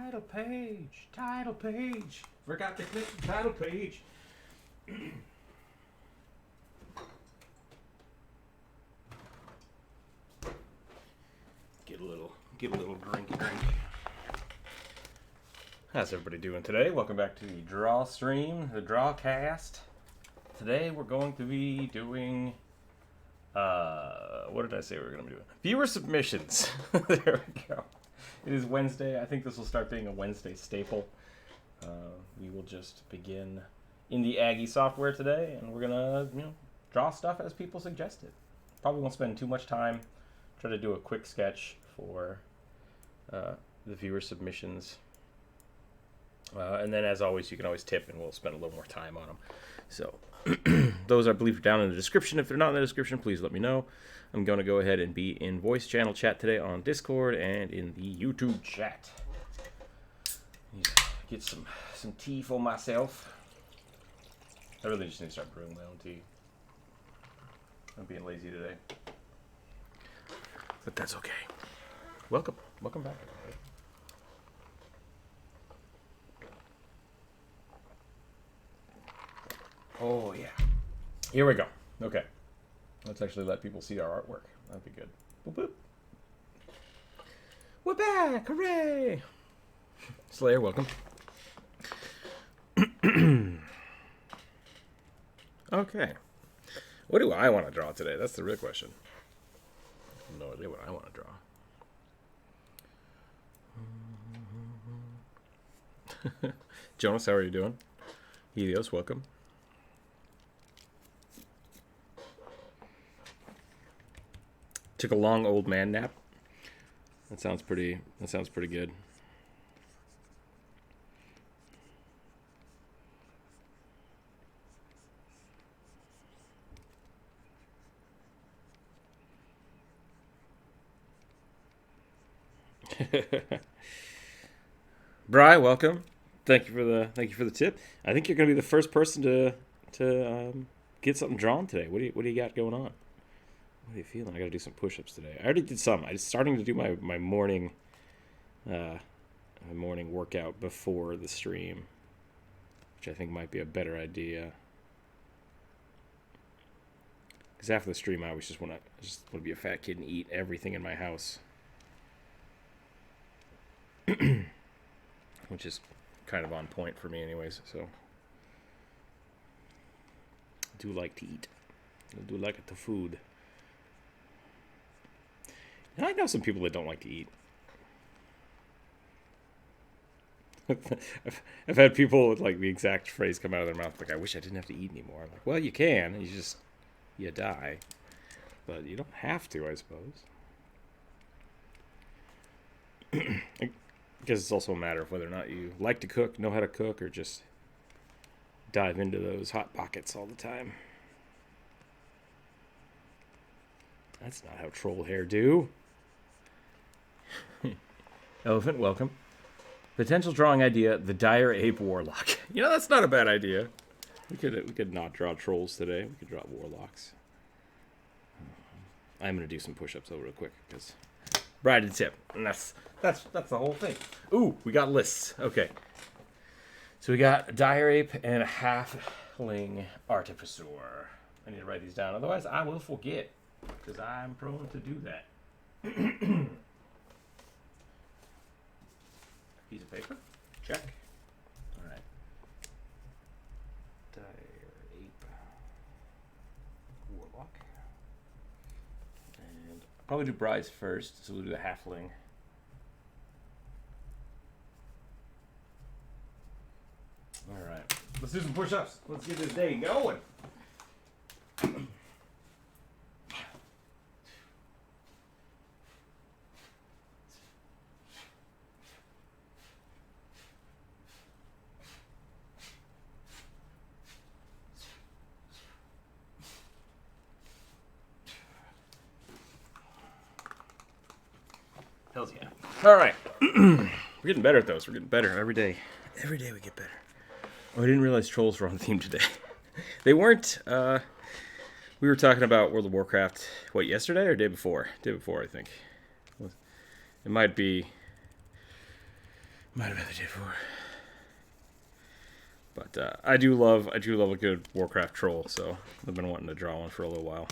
Title page. Title page. Forgot to click the title page. Get a little drink. How's everybody doing today? Welcome back to the Draw Stream, the Drawcast. Today we're going to be doing, what did I say we were going to be doing? Viewer submissions. There we go. It is Wednesday. I think this will start being a Wednesday staple. We will just begin in the Aggie software today, and we're gonna, draw stuff as people suggested. Probably won't spend too much time. Try to do a quick sketch for the viewer submissions, and then as always, you can always tip, and we'll spend a little more time on them. So those I believe are down in the description. If they're not in the description, please let me know. I'm going to go ahead and be in voice channel chat today on Discord and in the YouTube chat. Get some tea for myself. I really just need to start brewing my own tea. I'm being lazy today. But that's okay. Welcome back, everybody. Oh, yeah. Here we go. Okay. Let's actually let people see our artwork. That'd be good. Boop, boop. We're back! Hooray! Slayer, welcome. Okay. What do I want to draw today? That's the real question. I have no idea what I want to draw. Jonas, how are you doing? Helios, welcome. Took a long old man nap. That sounds pretty good. Bri, welcome. Thank you for the tip. I think you're going to be the first person to get something drawn today. What do you got going on? What are you feeling? I got to do some push-ups today. I already did some. I'm starting to do my morning workout before the stream, which I think might be a better idea. Because after the stream, I always just want to be a fat kid and eat everything in my house. Which is kind of on point for me anyways, so I do like to eat. I do like the food. And I know some people that don't like to eat. I've had people with like the exact phrase come out of their mouth, like, I wish I didn't have to eat anymore. I'm like, well, you can. You die. But you don't have to, I suppose. I guess it's also a matter of whether or not you like to cook, know how to cook, or just dive into those hot pockets all the time. That's not how troll hair do. Elephant, welcome. Potential drawing idea, the Dire Ape Warlock. That's not a bad idea. We could not draw trolls today. We could draw warlocks. I'm going to do some push-ups though real quick, because Bride and tip. And that's the whole thing. Ooh, we got lists. Okay. So we got a Dire Ape and a Halfling Artificer. I need to write these down, otherwise I will forget, because I'm prone to do that. Piece of paper. Check. All right. Dire Ape Warlock. And I'll probably do Brides first, so we'll do the Halfling. All right. Let's do some push-ups. Let's get this day going. Hells yeah. All right. We're getting better at those. We're getting better every day. Every day we get better. Oh, I didn't realize trolls were on theme today. They weren't. We were talking about World of Warcraft, yesterday or day before? Day before, I think. It might be Might have been the day before. But I do love a good Warcraft troll, so I've been wanting to draw one for a little while.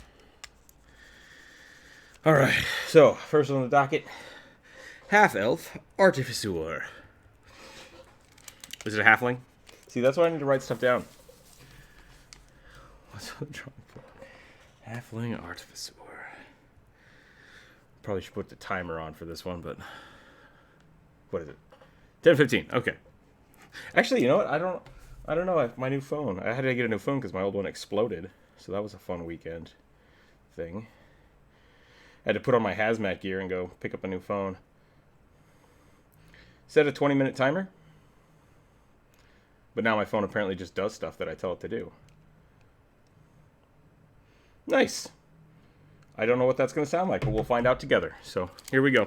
All right, so first on the docket, half-elf artificer. Is it a halfling? See, that's why I need to write stuff down. What's on the drawing board? Halfling artificer. Probably should put the timer on for this one, but what is it? 10:15. Okay. Actually, you know what? I don't know if my new phone. I had to get a new phone because my old one exploded. So that was a fun weekend thing. I had to put on my hazmat gear and go pick up a new phone. Set a 20-minute timer. But now my phone apparently just does stuff that I tell it to do. Nice. I don't know what that's going to sound like, but we'll find out together. So here we go.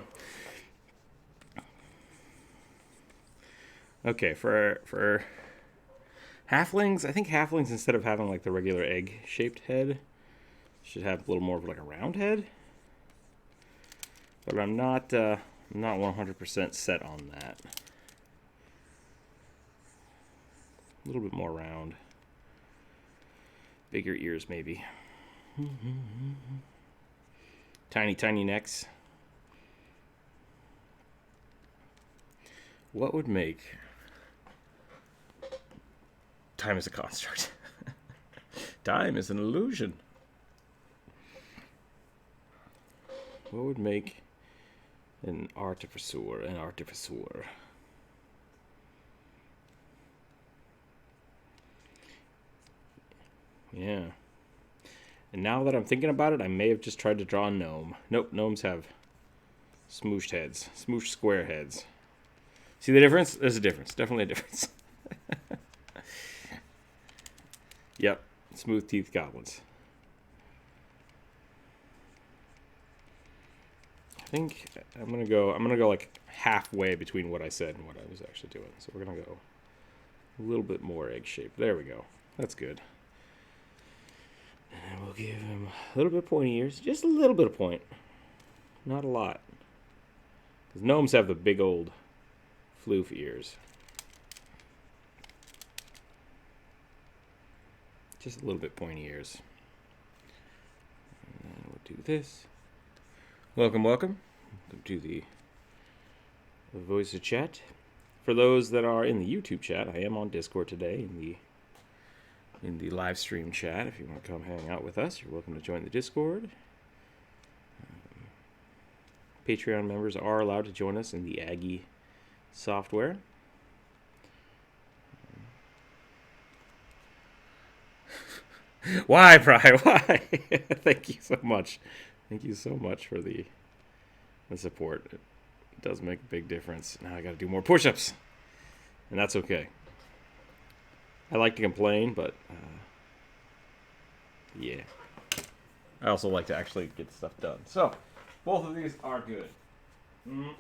Okay, for halflings, I think halflings, instead of having like the regular egg-shaped head, should have a little more of like a round head. But I'm not 100% set on that. A little bit more round. Bigger ears, maybe. Tiny, tiny necks. What would make time is a construct? Time is an illusion. What would make an artificer an artificer? Yeah. And now that I'm thinking about it, I may have just tried to draw a gnome. Nope, gnomes have smooshed heads. Smooshed square heads. See the difference? There's a difference. Definitely a difference. Yep. Smooth teeth goblins. I think I'm gonna go like halfway between what I said and what I was actually doing. So we're gonna go a little bit more egg shaped. There we go. That's good. And we'll give him a little bit of pointy ears. Just a little bit of point. Not a lot. Because gnomes have the big old floof ears. Just a little bit pointy ears. And then we'll do this. Welcome, welcome. Welcome to the voice of chat. For those that are in the YouTube chat, I am on Discord today in the live stream chat. If you want to come hang out with us, you're welcome to join the Discord. Patreon members are allowed to join us in the Aggie software. Why, Pry? Why? Thank you so much. Thank you so much for the support. It does make a big difference. Now I got to do more push-ups, and that's okay. I like to complain, but yeah. I also like to actually get stuff done. So, both of these are good.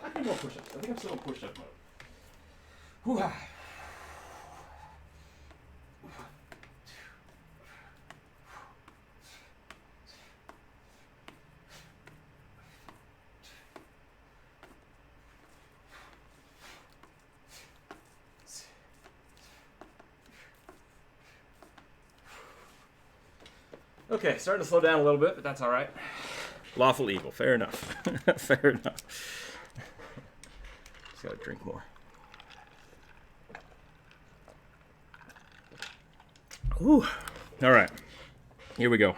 I can do more push-ups. I think I'm still in push-up mode. Whew. Okay, starting to slow down a little bit, but that's all right. Lawful evil, fair enough. Fair enough. Just gotta drink more. Ooh. All right, here we go.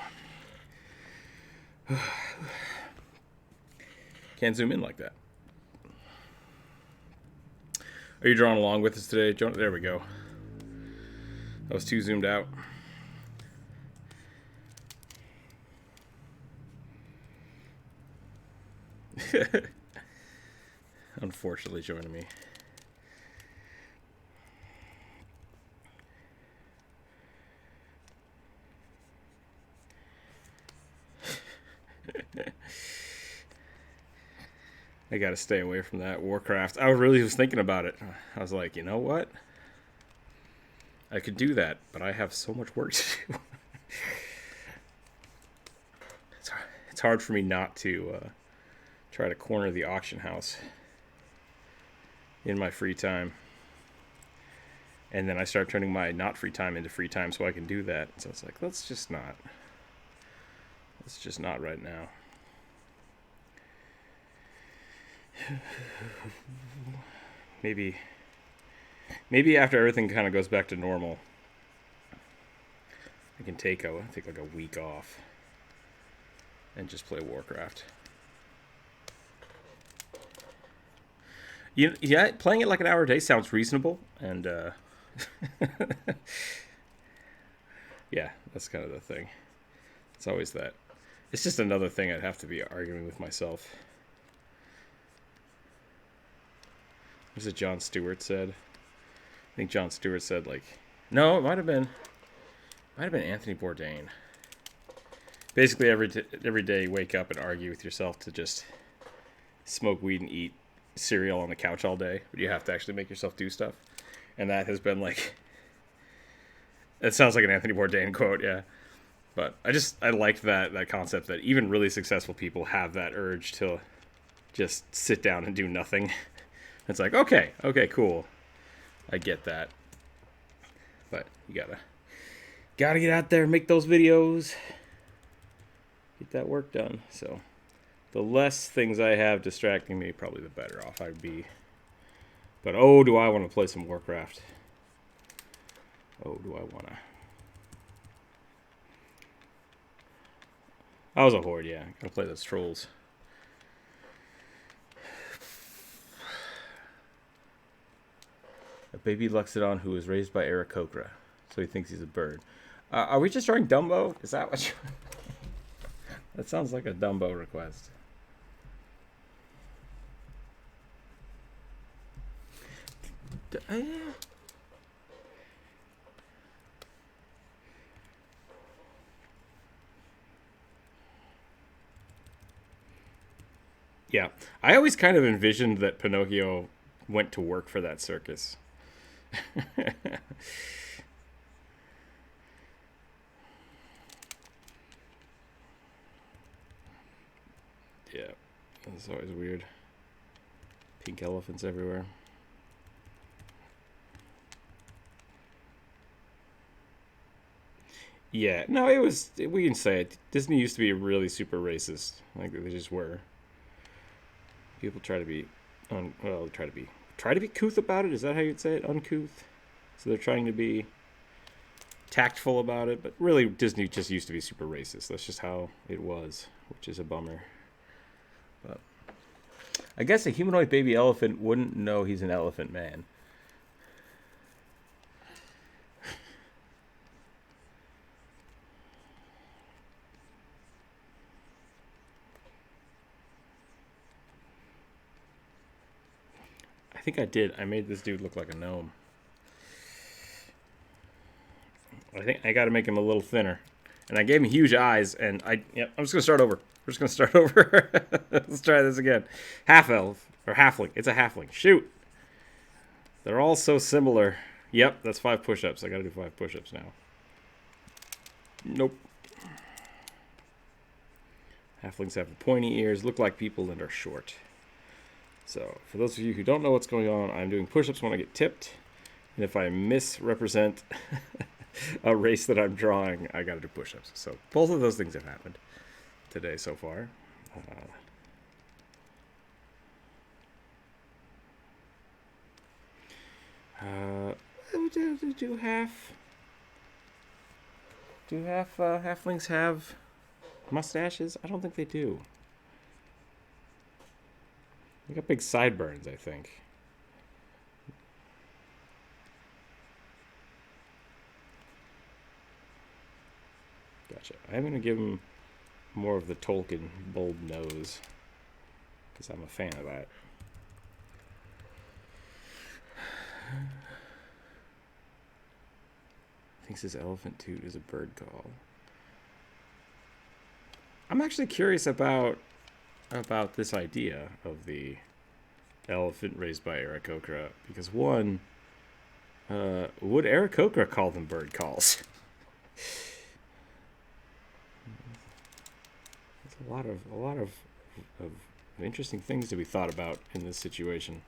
Can't zoom in like that. Are you drawing along with us today, Jonah? There we go. I was too zoomed out. Unfortunately joining me. I gotta stay away from that Warcraft. I really was thinking about it. I was like, you know what? I could do that, but I have so much work to do. It's hard for me not to try to corner the auction house. in my free time. And then I start turning my not free time into free time so I can do that. So it's like, let's just not right now. Maybe after everything kind of goes back to normal, I can take like a week off and just play Warcraft. Yeah, playing it like an hour a day sounds reasonable, and yeah, that's kind of the thing. It's always that. It's just another thing I'd have to be arguing with myself. What was it Jon Stewart said? I think Jon Stewart said, like, no, it might have been Anthony Bourdain. Basically, every day you wake up and argue with yourself to just smoke weed and eat cereal on the couch all day, but you have to actually make yourself do stuff. And that has been like, it sounds like an Anthony Bourdain quote, yeah. But I liked that concept that even really successful people have that urge to just sit down and do nothing. It's like, okay, cool. I get that. But you gotta get out there and make those videos. Get that work done. So the less things I have distracting me, probably the better off I'd be. But oh, do I want to play some Warcraft. Oh, do I want to. I was a horde, yeah. Gotta play those trolls. A baby Luxodon who was raised by Aarakocra, so he thinks he's a bird. Are we just drawing Dumbo? Is that what you... That sounds like a Dumbo request. Yeah, I always kind of envisioned that Pinocchio went to work for that circus. Yeah, that's always weird. Pink elephants everywhere. Yeah, no, it was, we can say it. Disney used to be really super racist. Like, they just were. People try to be, try to be couth about it. Is that how you'd say it? Uncouth? So they're trying to be tactful about it, but really Disney just used to be super racist. That's just how it was, which is a bummer. But I guess a humanoid baby elephant wouldn't know he's an elephant man. I think I did. I made this dude look like a gnome. I think I got to make him a little thinner. And I gave him huge eyes, and I'm just going to start over. We're just going to start over. Let's try this again. Half elf, or halfling. It's a halfling. Shoot. They're all so similar. Yep, that's 5 push-ups. I got to do 5 push-ups now. Nope. Halflings have pointy ears, look like people, and are short. So, for those of you who don't know what's going on, I'm doing push-ups when I get tipped. And if I misrepresent a race that I'm drawing, I gotta do push-ups. So, both of those things have happened today so far. Do halflings have mustaches? I don't think they do. They got big sideburns, I think. Gotcha. I'm going to give him more of the Tolkien bold nose, because I'm a fan of that. Thinks his elephant toot is a bird call. I'm actually curious about this idea of the elephant raised by Aarakocra, because one, would Aarakocra call them bird calls? There's a lot of interesting things to be thought about in this situation.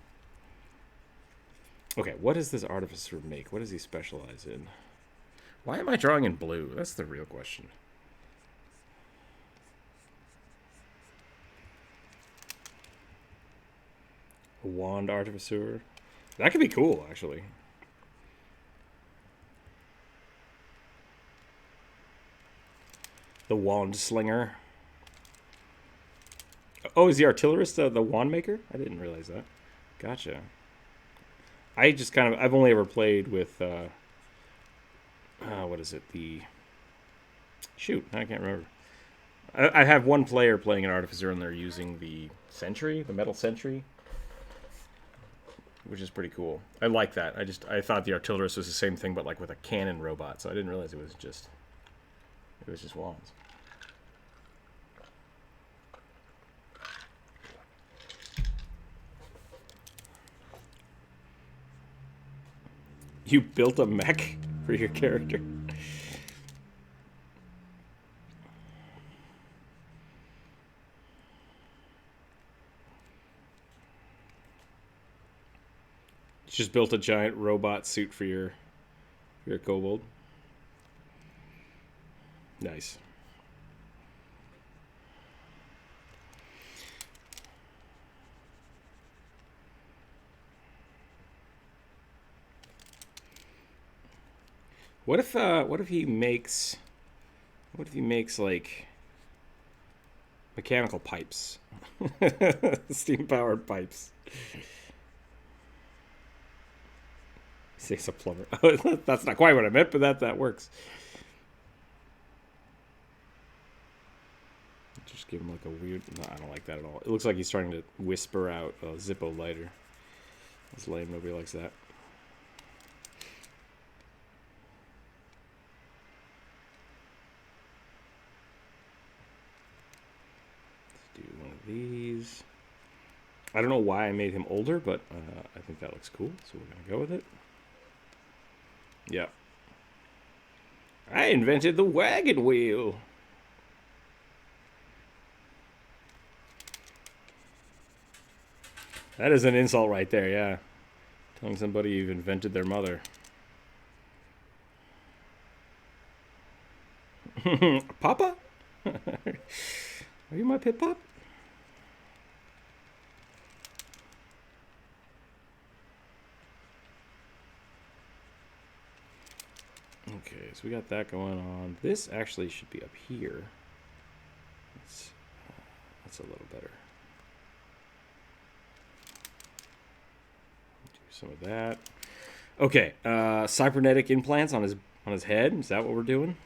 Okay, what does this artificer make? What does he specialize in? Why am I drawing in blue? That's the real question. A wand artificer. That could be cool, actually. The wand slinger. Oh, is the artillerist the wand maker? I didn't realize that. Gotcha. I just kind of... I've only ever played with... what is it? Shoot, I can't remember. I have one player playing an artificer, and they're using the sentry, the metal sentry, which is pretty cool. I like that. I thought the artillerist was the same thing, but like with a cannon robot, so I didn't realize it was just wands. You built a mech for your character. Just built a giant robot suit for your kobold. Nice. What if he makes like mechanical pipes? Steam powered pipes. He's a plumber. That's not quite what I meant, but that works. Just give him like a weird... No, I don't like that at all. It looks like he's trying to whisper out a Zippo lighter. That's lame. Nobody likes that. Let's do one of these. I don't know why I made him older, but I think that looks cool, so we're going to go with it. Yeah. I invented the wagon wheel. That is an insult right there, yeah. Telling somebody you've invented their mother. Papa? Are you my pit pop? Okay, so we got that going on. This actually should be up here. That's a little better. Do some of that. Okay, cybernetic implants on his head. Is that what we're doing?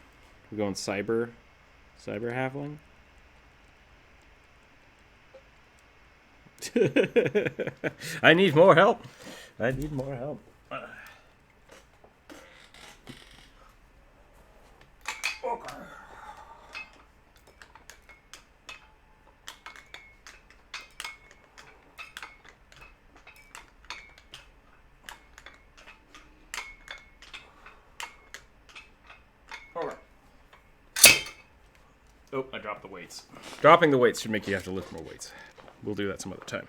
We're going cyber halfling. I need more help. I need more help. Oh, I dropped the weights. Dropping the weights should make you have to lift more weights. We'll do that some other time.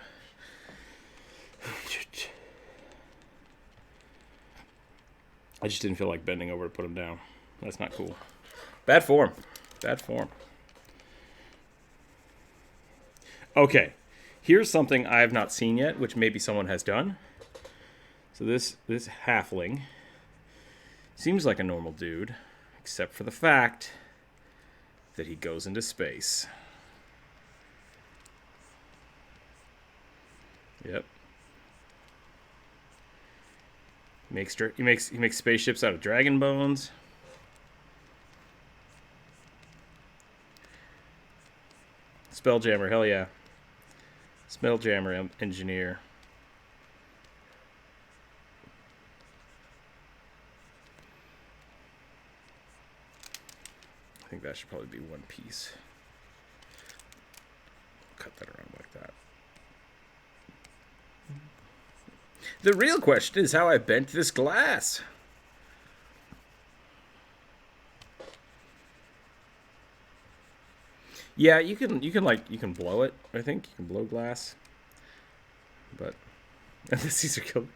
I just didn't feel like bending over to put them down. That's not cool. Bad form. Bad form. Okay. Here's something I have not seen yet, which maybe someone has done. So this halfling seems like a normal dude, except for the fact that he goes into space. Yep. He makes spaceships out of dragon bones. Spelljammer, hell yeah. Spelljammer engineer. I think that should probably be one piece. Cut that around like that. The real question is how I bent this glass. Yeah, you can blow it. I think you can blow glass, but these are killed.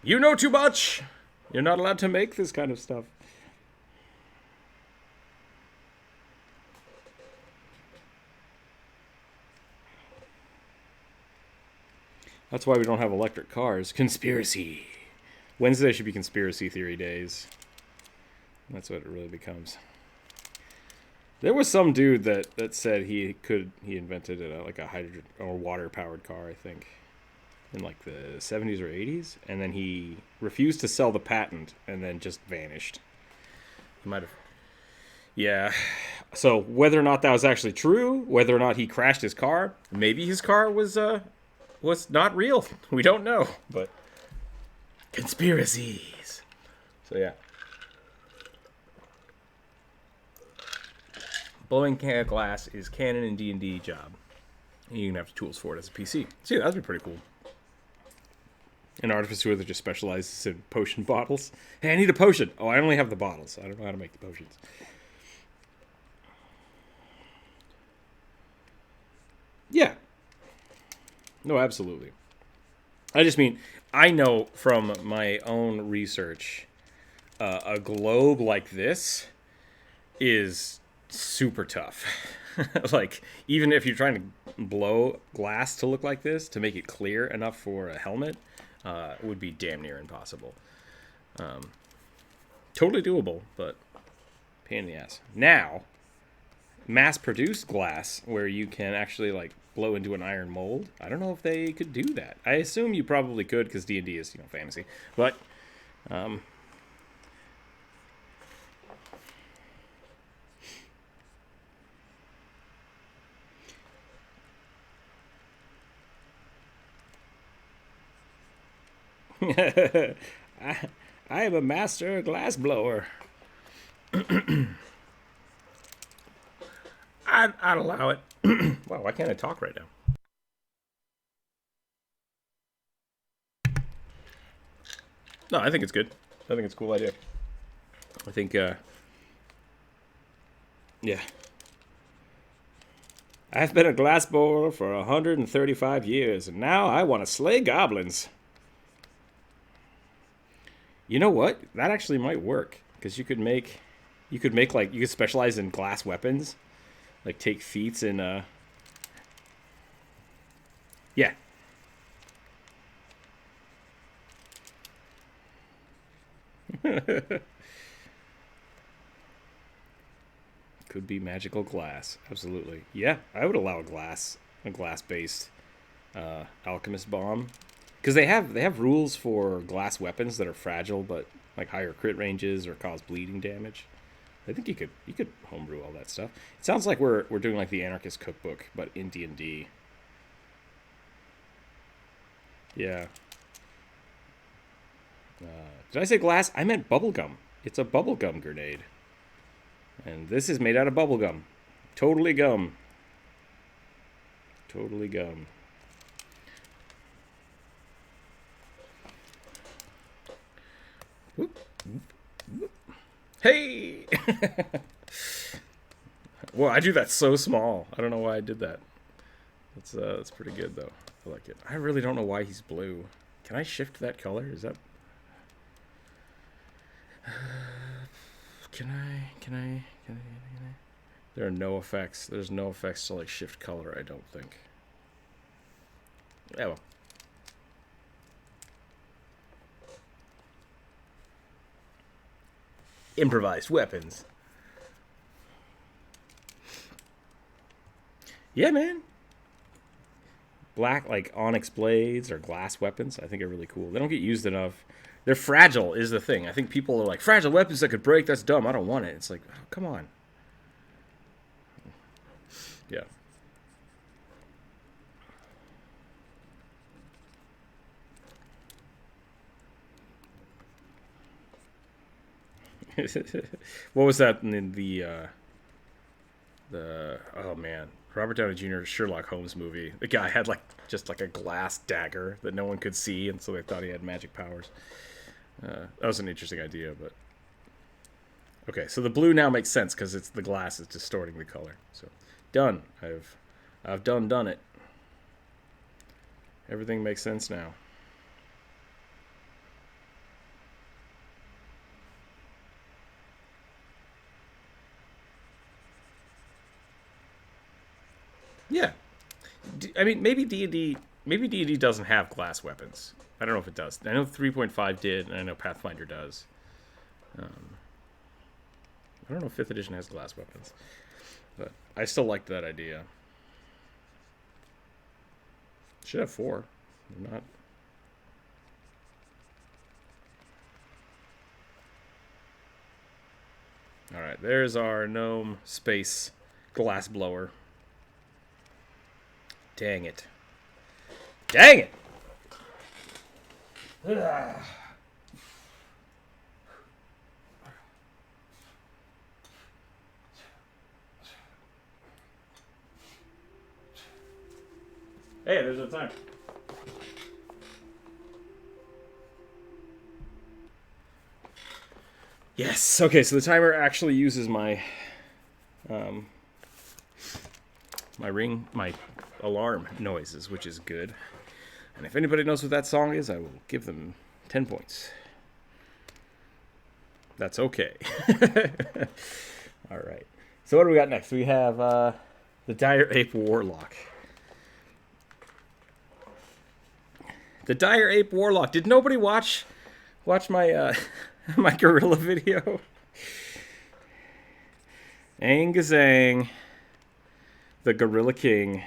You know too much. You're not allowed to make this kind of stuff. That's why we don't have electric cars. Conspiracy. Wednesday should be conspiracy theory days. That's what it really becomes. There was some dude that said he invented a hydrogen or water powered car, I think, in like the 70s or 80s, and then he refused to sell the patent and then just vanished. He might have. Yeah. So whether or not that was actually true, whether or not he crashed his car, maybe his car was not real. We don't know, but conspiracies. So yeah. Blowing glass is canon and D&D job. And you can have tools for it as a PC. See, that'd be pretty cool. An artificer that just specializes in potion bottles. Hey, I need a potion. Oh, I only have the bottles. I don't know how to make the potions. Yeah. No, absolutely. I just mean, I know from my own research, a globe like this is super tough. Like, even if you're trying to blow glass to look like this, to make it clear enough for a helmet, would be damn near impossible. Totally doable, but pain in the ass. Now, mass-produced glass, where you can actually, like, blow into an iron mold, I don't know if they could do that. I assume you probably could, because D&D is, fantasy. But, I am a master glass blower. I'd allow it. Wow, why can't I talk right now? No, I think it's good. I think it's a cool idea. I think, yeah. I've been a glass blower for 135 years, and now I want to slay goblins. You know what? That actually might work, because you could specialize in glass weapons, like take feats in, yeah. Could be magical glass, absolutely. Yeah, I would allow a glass-based alchemist bomb. Because they have rules for glass weapons that are fragile, but like higher crit ranges or cause bleeding damage. I think you could homebrew all that stuff. It sounds like we're doing like the Anarchist Cookbook, but in D&D. Yeah. Did I say glass? I meant bubblegum. It's a bubblegum grenade. And this is made out of bubblegum. Totally gum. Totally gum. Whoop, whoop, whoop. Hey! Well, I do that so small. I don't know why I did that. That's pretty good, though. I like it. I really don't know why he's blue. Can I shift that color? Is that... Can I? There are no effects. There's no effects to, like, shift color, I don't think. Yeah, well. Improvised weapons. Yeah, man. Black, like, onyx blades or glass weapons, I think are really cool. They don't get used enough. They're fragile is the thing. I think people are like, fragile weapons that could break, that's dumb. I don't want it. It's like, oh, come on. Yeah. What was that in the oh man, Robert Downey Jr. Sherlock Holmes movie? The guy had just a glass dagger that no one could see, and so they thought he had magic powers. That was an interesting idea, but okay. So the blue now makes sense because it's the glass is distorting the color. So done. I've done it. Everything makes sense now. Yeah. I mean, maybe D&D doesn't have glass weapons. I don't know if it does. I know 3.5 did, and I know Pathfinder does. I don't know if 5th edition has glass weapons. But I still liked that idea. Should have 4. Not. Alright, there's our gnome space glass blower. Dang it. Dang it! Ugh. Hey, there's a time. Yes. Okay, so the timer actually uses my my alarm noises, which is good. And if anybody knows what that song is, I will give them 10 points. That's okay. All right. So what do we got next? We have the Dire Ape Warlock. The Dire Ape Warlock. Did nobody watch my my gorilla video? Angazang, the Gorilla King.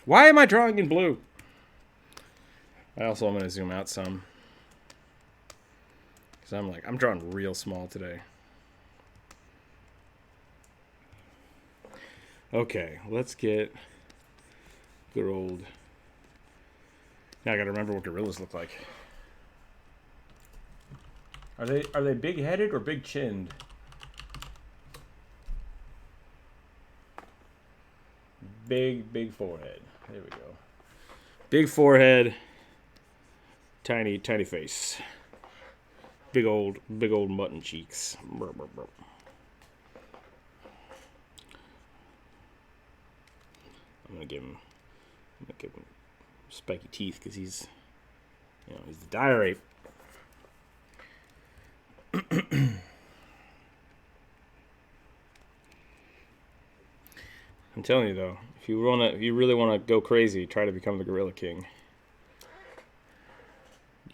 Why am I drawing in blue? I'm going to zoom out some. Because I'm drawing real small today. Okay, let's get good old... Now I gotta remember what gorillas look like. Are they big-headed or big-chinned? Big forehead. There we go. Big forehead, tiny face. Big old mutton cheeks. Brr, brr, brr. I'm gonna give him spiky teeth because he's the dire ape. I'm telling you though, if you really wanna go crazy, try to become the Gorilla King.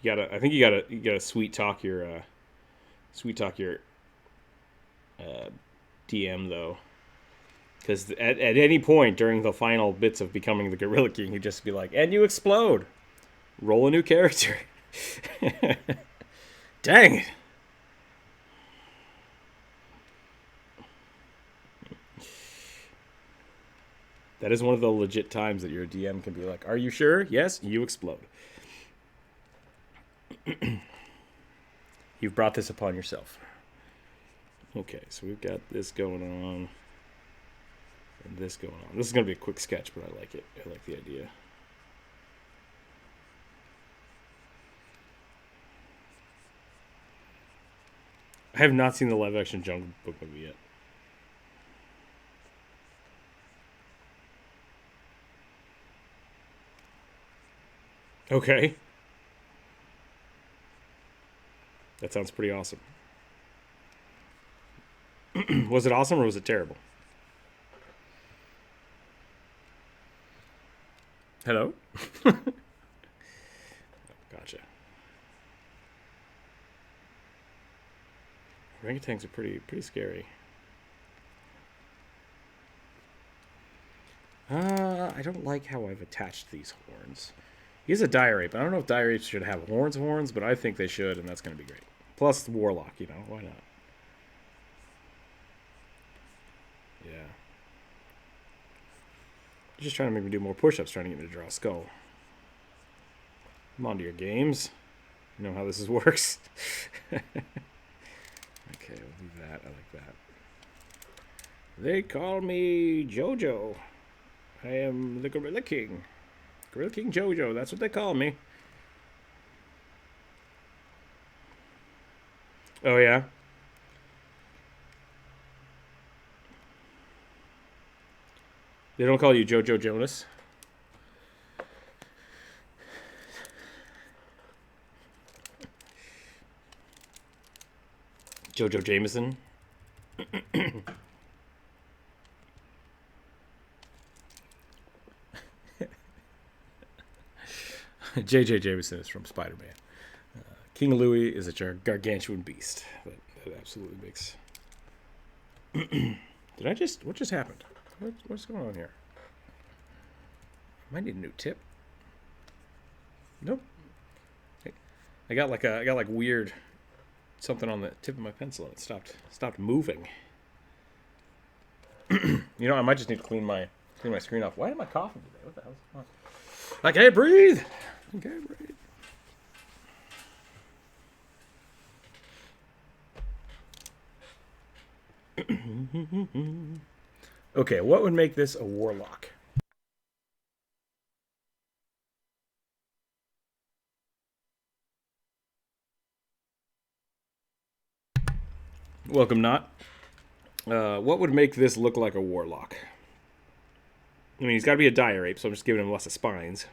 I think you gotta sweet talk your DM though, because at any point during the final bits of becoming the Gorilla King, he'd just be like, "And you explode. Roll a new character." Dang it. That is one of the legit times that your DM can be like, "Are you sure? Yes, you explode." You've brought this upon yourself. Okay, so we've got this going on and this going on. This is going to be a quick sketch, but I like it. I like the idea. I have not seen the live-action Jungle Book movie yet. Okay. That sounds pretty awesome. Was it awesome or was it terrible? Hello? Gotcha. Orangutans are pretty scary. I don't like how I've attached these horns. He's a dire ape. I don't know if dire apes should have horns, but I think they should, and that's going to be great. Plus the warlock, why not? Yeah. You're just trying to make me do more push-ups, trying to get me to draw a skull. Come on to your games. You know how this works. Okay, we'll do that. I like that. They call me Jojo. I am the Gorilla King. Gorilla King Jojo, that's what they call me. Oh, yeah? They don't call you Jojo Jonas? Jojo Jameson? J.J. Jameson is from Spider-Man. King Louis is a gargantuan beast. That absolutely makes... What just happened? What's going on here? I might need a new tip. Nope. I got like weird something on the tip of my pencil and it stopped moving. You know, I might just need to clean my screen off. Why am I coughing today? What the hell's going on? I can't breathe. Okay, what would make this a warlock? Welcome, Not. What would make this look like a warlock? I mean, he's got to be a dire ape, so I'm just giving him less of spines.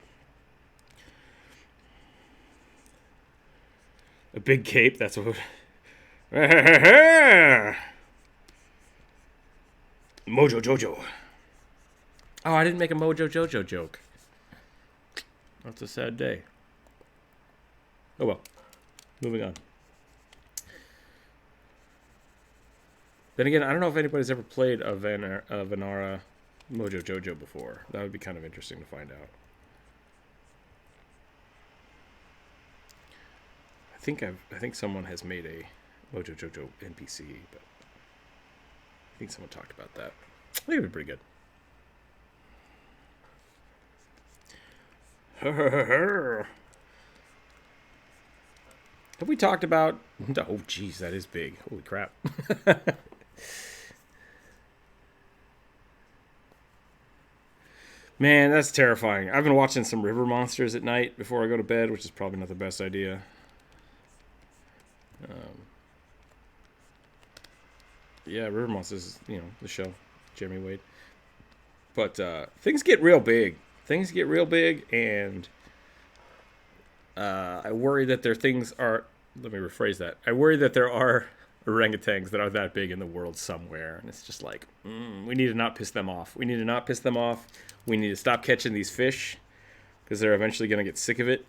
A big cape, that's what... Mojo Jojo. Oh, I didn't make a Mojo Jojo joke. That's a sad day. Oh well. Moving on. Then again, I don't know if anybody's ever played a Vanara Mojo Jojo before. That would be kind of interesting to find out. I think someone has made a Mojo Jojo NPC, but I think someone talked about that. I think it would be pretty good. Have we talked about... Oh, geez, that is big. Holy crap. Man, that's terrifying. I've been watching some river monsters at night before I go to bed, which is probably not the best idea. Yeah, River Monsters, the show, Jeremy Wade. But things get real big. And I worry that let me rephrase that. I worry that there are orangutans that are that big in the world somewhere. And it's just like, we need to not piss them off. We need to stop catching these fish because they're eventually going to get sick of it.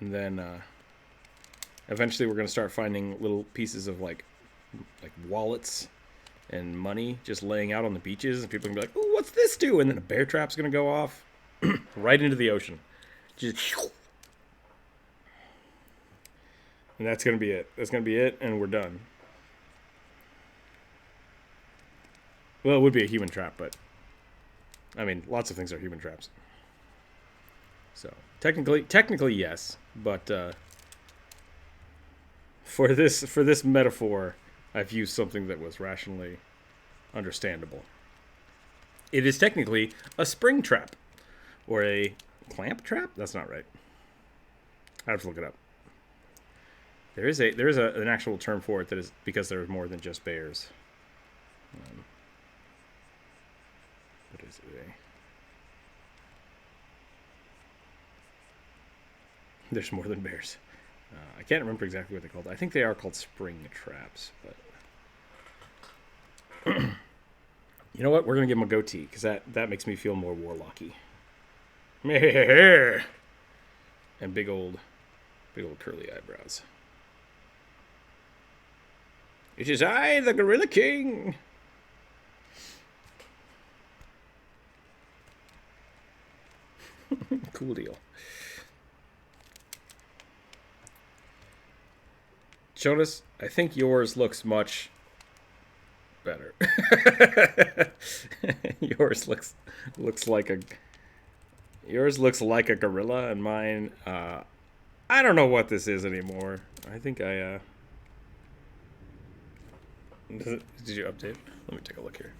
And then eventually we're going to start finding little pieces of like wallets and money just laying out on the beaches. And people are going to be like, "Ooh, what's this do?" And then a bear trap's going to go off right into the ocean. And that's going to be it. That's going to be it, and we're done. Well, it would be a human trap, but I mean, lots of things are human traps. So technically yes, but for this metaphor, I've used something that was rationally understandable. It is technically a spring trap or a clamp trap. That's not right. I have to look it up. There is an actual term for it that is because there's more than just bears. What is it? There's more than bears. I can't remember exactly what they're called. I think they are called spring traps. But you know what? We're gonna give him a goatee because that makes me feel more warlocky. And big old curly eyebrows. It is I, the Gorilla King. Cool deal. Jonas, I think yours looks much better. Yours looks like a gorilla, and mine, I don't know what this is anymore. I think did you update? Let me take a look here.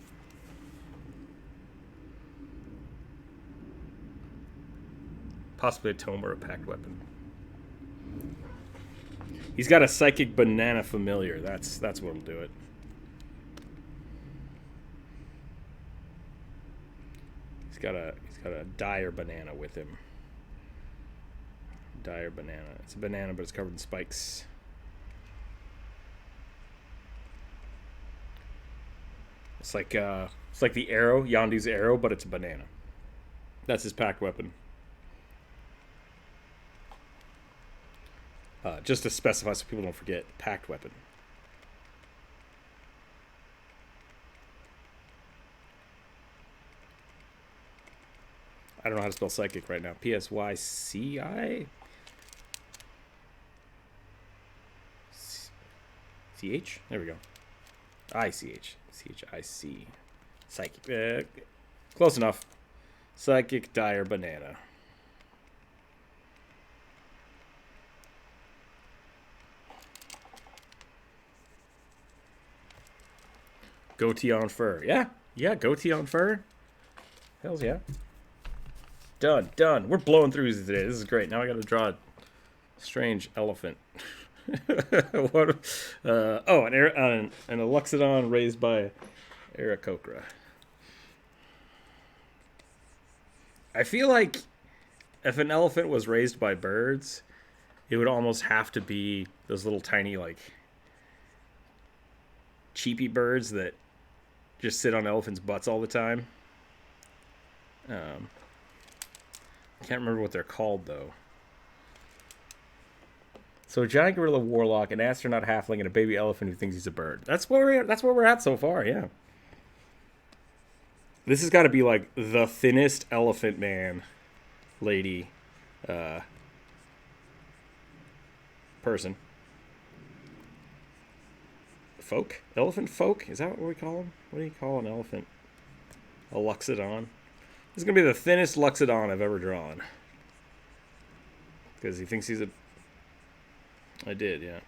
Possibly a tome or a packed weapon. He's got a psychic banana familiar. That's what'll do it. He's got a dire banana with him. Dire banana. It's a banana, but it's covered in spikes. It's like the arrow, Yondu's arrow, but it's a banana. That's his packed weapon. Just to specify so people don't forget, packed weapon. I don't know how to spell psychic right now. P-S-Y-C-I? C-H? There we go. I-C-H. C-H-I-C. Psychic. Close enough. Psychic dire banana. Goatee on fur. Yeah, goatee on fur. Hells yeah. Done. We're blowing through these today. This is great. Now I got to draw a strange elephant. What? An Eluxodon raised by Aarakocra. I feel like if an elephant was raised by birds, it would almost have to be those little tiny, like, cheapy birds that just sit on elephants' butts all the time. Can't remember what they're called, though. So a giant gorilla warlock, an astronaut halfling, and a baby elephant who thinks he's a bird. That's where we're at so far, yeah. This has got to be like the thinnest elephant man lady person. Folk? Elephant folk? Is that what we call them? What do you call an elephant? A Luxodon? This is going to be the thinnest Luxodon I've ever drawn. Because he thinks he's a... I did, yeah.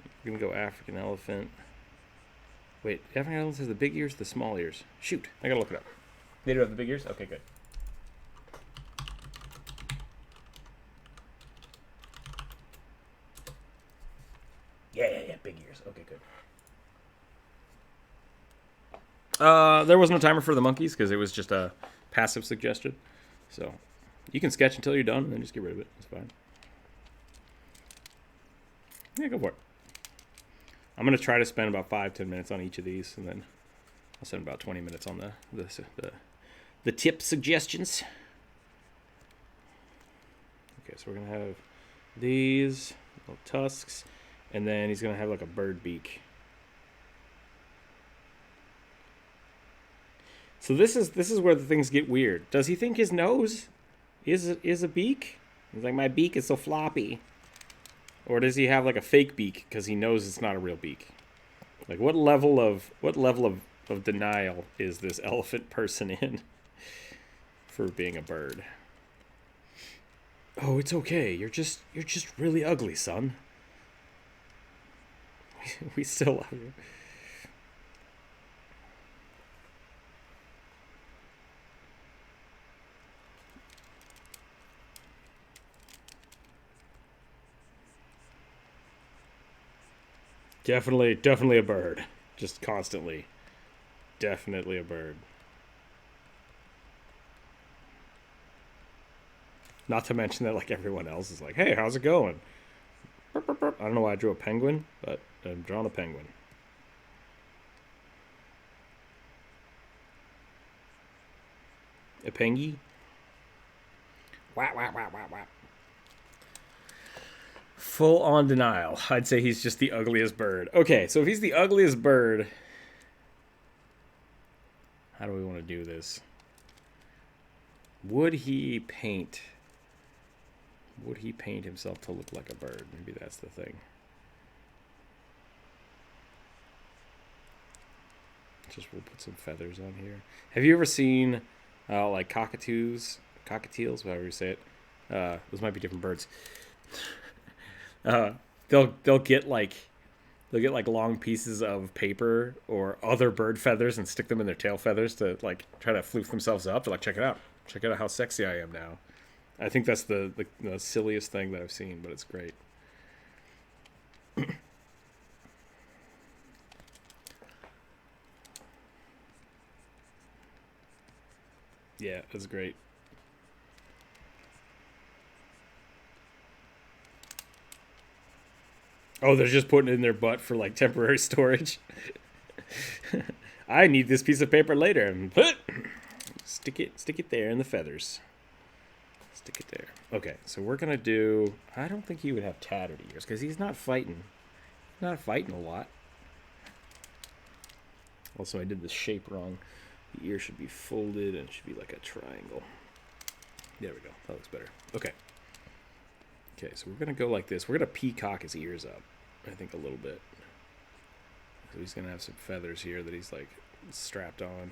I'm going to go African elephant. Wait, African elephant has the big ears, the small ears. Shoot, I got to look it up. They do have the big ears? Okay, good. Yeah, big ears. Okay, good. There was no timer for the monkeys because it was just a passive suggestion. So you can sketch until you're done and then just get rid of it. It's fine. Yeah, go for it. I'm going to try to spend about 5-10 minutes on each of these, and then I'll spend about 20 minutes on the tip suggestions. Okay, so we're going to have these little tusks, and then he's going to have like a bird beak. So this is where the things get weird. Does he think his nose is a beak? He's like, my beak is so floppy. Or does he have like a fake beak because he knows it's not a real beak? Like what level of denial is this elephant person in for being a bird? Oh, it's okay. You're just really ugly, son. We still love you. Definitely a bird. Just constantly. Definitely a bird. Not to mention that like everyone else is like, hey, how's it going? I don't know why I drew a penguin, but I'm drawing a penguin. A pengy? Wah, wah, wah, wah, wah. Full on denial. I'd say he's just the ugliest bird. Okay, so if he's the ugliest bird, how do we want to do this? Would he paint himself to look like a bird? Maybe that's the thing. Just we'll put some feathers on here. Have you ever seen like cockatiels, however you say it? Those might be different birds. They'll get like long pieces of paper or other bird feathers and stick them in their tail feathers to like try to floof themselves up. They're like, check it out how sexy I am now. I think that's the silliest thing that I've seen, but it's great. Yeah, that's great. Oh, they're just putting it in their butt for like temporary storage. I need this piece of paper later. Stick it there in the feathers. Stick it there. Okay, so we're gonna do. I don't think he would have tattered ears because he's not fighting. Not fighting a lot. Also, I did the shape wrong. The ear should be folded and it should be like a triangle. There we go. That looks better. Okay. Okay, so we're going to go like this. We're going to peacock his ears up, I think, a little bit. So he's going to have some feathers here that he's, like, strapped on.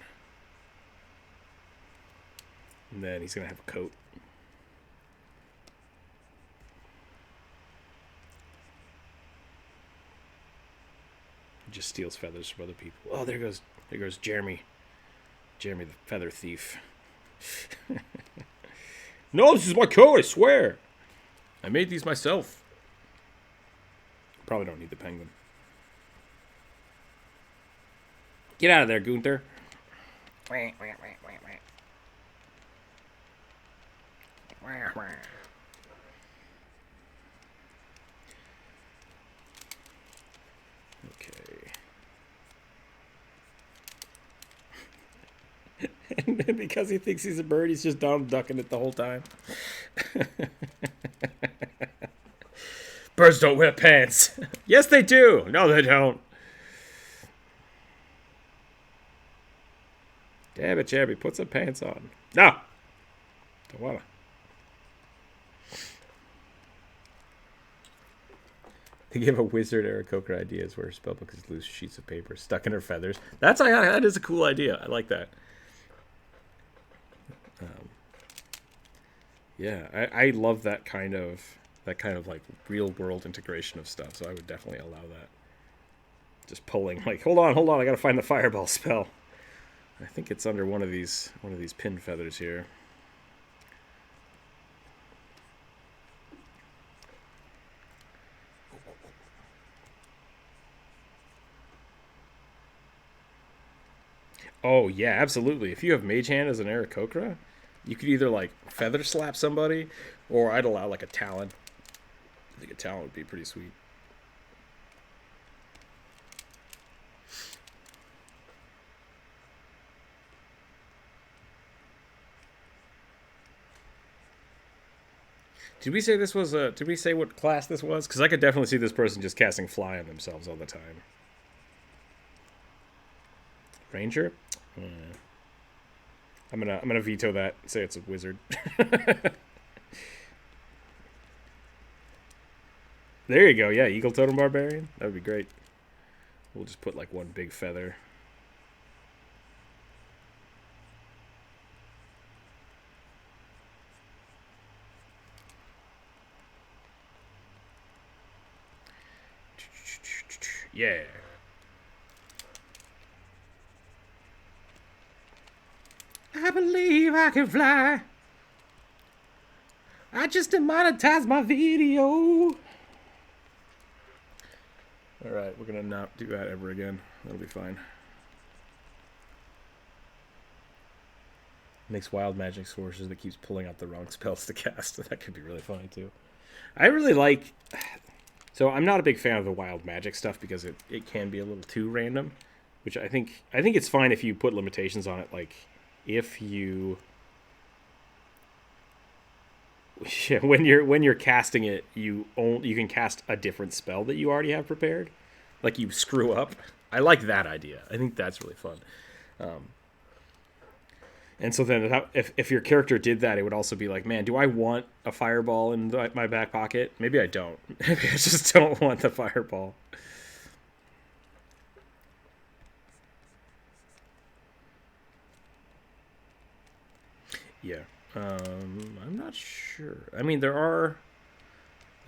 And then he's going to have a coat. Just steals feathers from other people. Oh, there goes Jeremy. Jeremy, the feather thief. No, this is my coat, I swear. I made these myself. Probably don't need the penguin. Get out of there, Gunther. And then because he thinks he's a bird, he's just Donald ducking it the whole time. Birds don't wear pants. Yes, they do. No, they don't. Damn it, Jeremy. Put some pants on. No. Don't wanna. They give a wizard Aarakocra ideas where her spellbook is loose sheets of paper stuck in her feathers. That is a cool idea. I like that. Yeah, I love that kind of like real world integration of stuff. So I would definitely allow that. Just pulling like, hold on, I gotta find the fireball spell. I think it's under one of these pin feathers here. Oh yeah, absolutely. If you have Mage Hand as an Aarakocra, you could either like feather slap somebody, or I'd allow like a talon. I think a talon would be pretty sweet. Did we say this was a? Did we say what class this was? Because I could definitely see this person just casting fly on themselves all the time. Ranger. I'm gonna veto that. Say it's a wizard. There you go. Yeah, Eagle Totem Barbarian. That would be great. We'll just put like one big feather. Yeah. I believe I can fly. I just demonetized my video. Alright, we're gonna not do that ever again. That'll be fine. Makes wild magic sources that keeps pulling out the wrong spells to cast. That could be really funny too. I really like... So I'm not a big fan of the wild magic stuff because it can be a little too random. Which I think it's fine if you put limitations on it, like... If you, when you're casting it, you can cast a different spell that you already have prepared, like you screw up. I like that idea. I think that's really fun. And so then if your character did that, it would also be like, man, do I want a fireball in my back pocket? Maybe I don't. Maybe I just don't want the fireball. Yeah, I'm not sure. I mean, there are,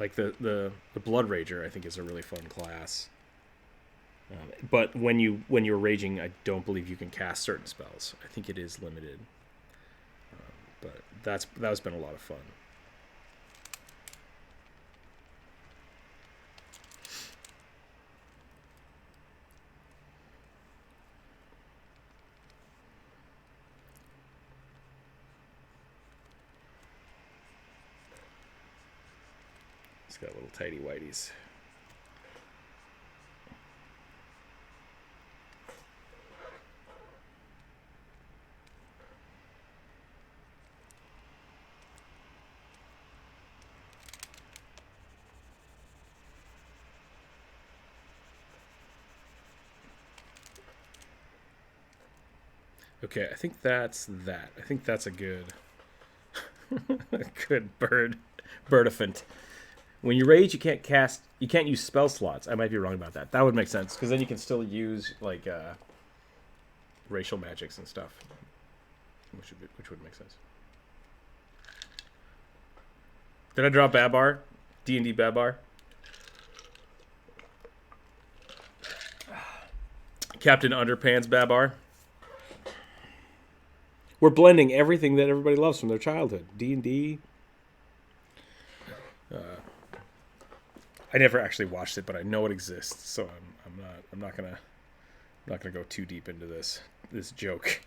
like the Blood Rager. I think is a really fun class. But when you're raging, I don't believe you can cast certain spells. I think it is limited. But that's been a lot of fun. It's got little tidy whiteys. Okay, I think that's that. I think that's a good, a good birdiphant. When you rage, you can't use spell slots. I might be wrong about that. That would make sense because then you can still use like racial magics and stuff, which would make sense. Did I draw Babar? D&D Babar? Captain Underpants Babar. We're blending everything that everybody loves from their childhood. D&D. I never actually watched it, but I know it exists, so I'm not gonna go too deep into this joke.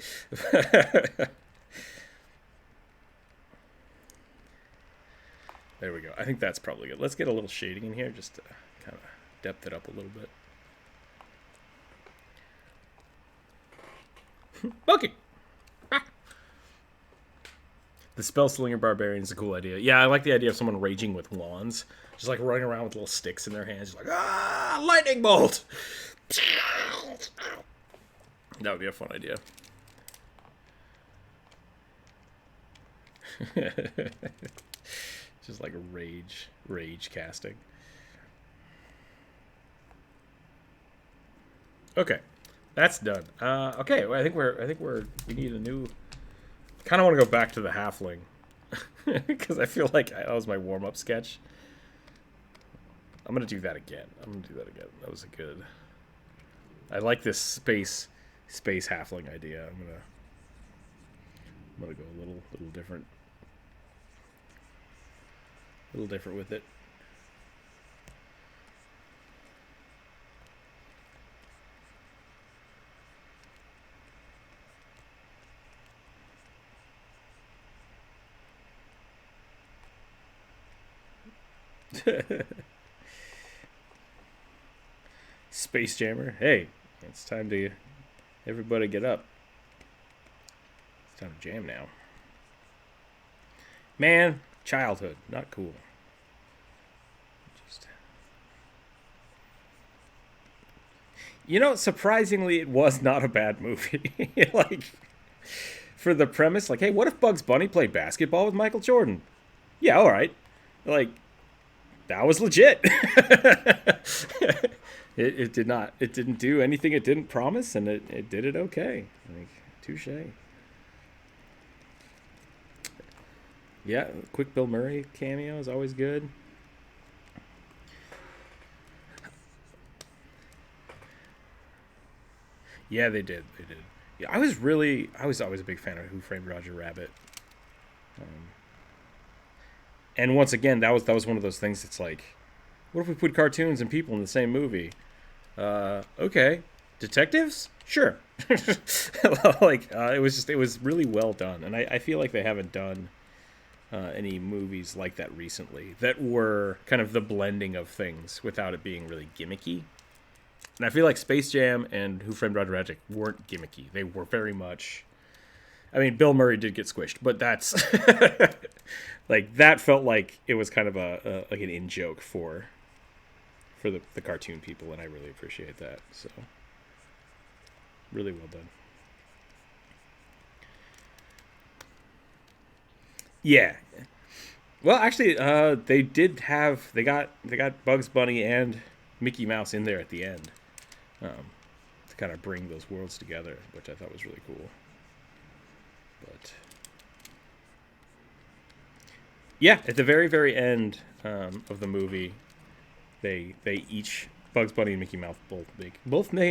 There we go. I think that's probably good. Let's get a little shading in here just to kind of depth it up a little bit. Okay. The Spellslinger Barbarian is a cool idea. Yeah, I like the idea of someone raging with wands. Just like running around with little sticks in their hands. Just like, lightning bolt! That would be a fun idea. Just like rage casting. Okay, that's done. Okay, well, I think we need a new. Kind of want to go back to the halfling because I feel like that was my warm-up sketch. I'm gonna do that again. That was a good. I like this space halfling idea. I'm gonna go a little different. A little different with it. Space Jammer. Hey, it's time to everybody get up. It's time to jam now. Man, childhood, not cool. Surprisingly, it was not a bad movie. Like, for the premise, like, hey, what if Bugs Bunny played basketball with Michael Jordan? Yeah, all right. Like, that was legit. It didn't do anything it didn't promise, and it did it okay. Like, touche. Yeah, quick Bill Murray cameo is always good. Yeah, they did. Yeah, I was always a big fan of Who Framed Roger Rabbit. And once again, that was one of those things. It's like, what if we put cartoons and people in the same movie? Okay, detectives, sure. It was really well done, and I feel like they haven't done any movies like that recently that were kind of the blending of things without it being really gimmicky. And I feel like Space Jam and Who Framed Roger Rabbit weren't gimmicky. They were very much. I mean, Bill Murray did get squished, but that's like that felt like it was kind of like an in joke for the cartoon people, and I really appreciate that. So, really well done. Yeah. Well, actually, they got Bugs Bunny and Mickey Mouse in there at the end, to kind of bring those worlds together, which I thought was really cool. But yeah, at the very end of the movie, they each Bugs Bunny and Mickey Mouse both make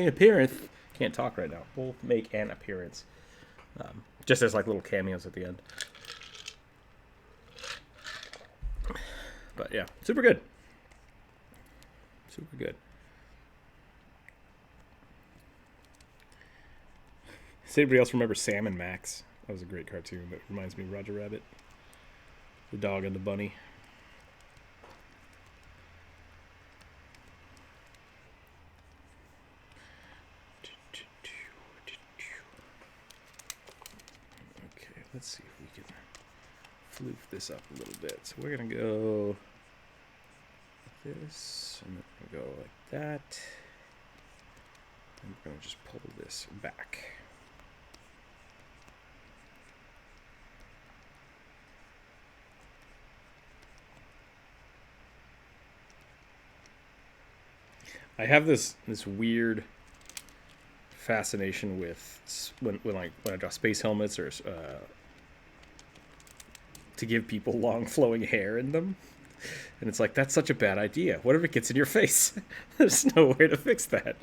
an appearance. Can't talk right now. Both make an appearance, just as like little cameos at the end. But yeah, super good. Super good. Does anybody else remember Sam and Max? That was a great cartoon that reminds me of Roger Rabbit. The dog and the bunny. Okay, let's see if we can floof this up a little bit. So we're going to go like this, and then we're going to go like that. And we're going to just pull this back. I have this weird fascination with when I draw space helmets or to give people long flowing hair in them, and it's like, that's such a bad idea. What if it gets in your face? There's no way to fix that,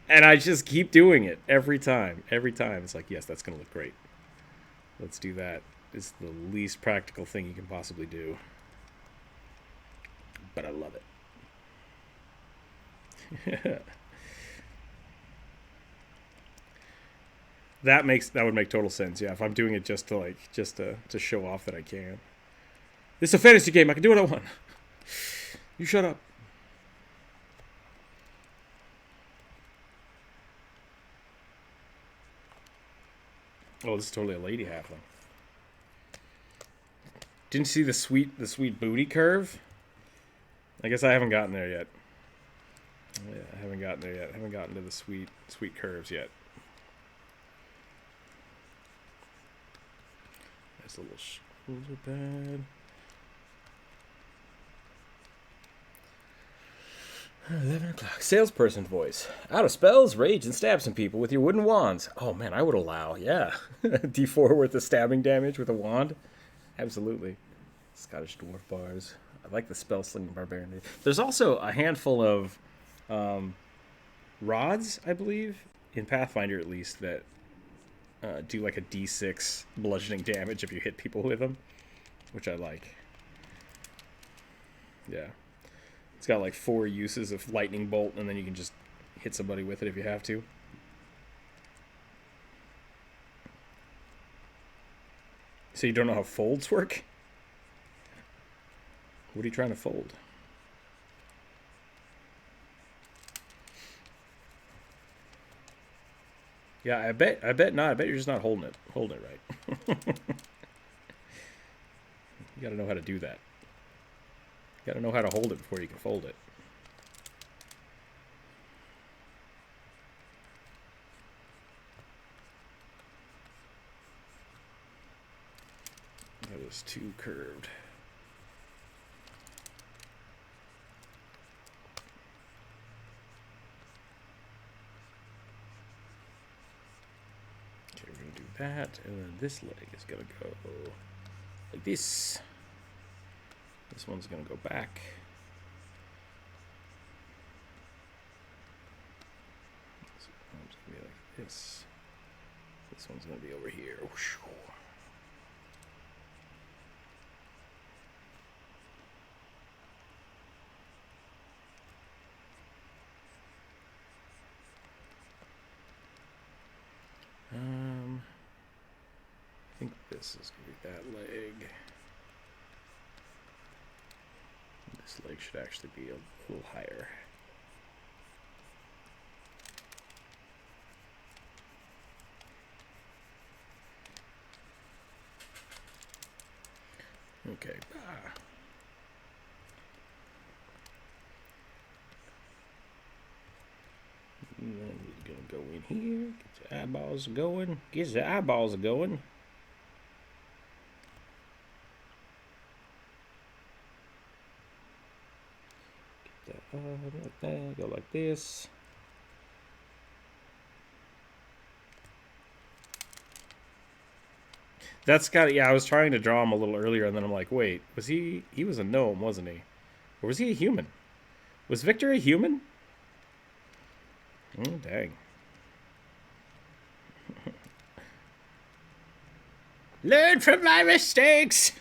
and I just keep doing it every time. It's like, yes, that's gonna look great. Let's do that. It's the least practical thing you can possibly do, but I love it. That would make total sense. Yeah, if I'm doing it just to show off that I can. This is a fantasy game. I can do what I want. You shut up. Oh, this is totally a lady halfling. Didn't see the sweet booty curve? I guess I haven't gotten there yet. Yeah, I haven't gotten there yet. I haven't gotten to the sweet curves yet. Nice little shoulder pad. 11 o'clock. Salesperson voice. Out of spells, rage, and stab some people with your wooden wands. Oh man, I would allow. Yeah. D4 worth of stabbing damage with a wand. Absolutely. Scottish dwarf bars. I like the spell slinging barbarian. There's also a handful of rods, I believe, in Pathfinder at least, that do like a D6 bludgeoning damage if you hit people with them, which I like. Yeah. It's got like 4 uses of lightning bolt, and then you can just hit somebody with it if you have to. So you don't know how folds work? What are you trying to fold? Yeah, I bet not. I bet you're just not holding it right. You gotta know how to do that. You gotta know how to hold it before you can fold it. That was too curved. Okay, we're gonna do that, and then this leg is gonna go like this. This one's going to go back. This one's going to be like this. This one's going to be over here. I think this is going to be that leg. This leg should actually be a little higher. Okay. And then we're gonna go in here. Get your eyeballs going. Get your eyeballs going. Like that, go like this. That's got, yeah, I was trying to draw him a little earlier, and then I'm like, wait, was he was a gnome, wasn't he? Or was he a human? Was Victor a human? Oh, dang. Learn from my mistakes!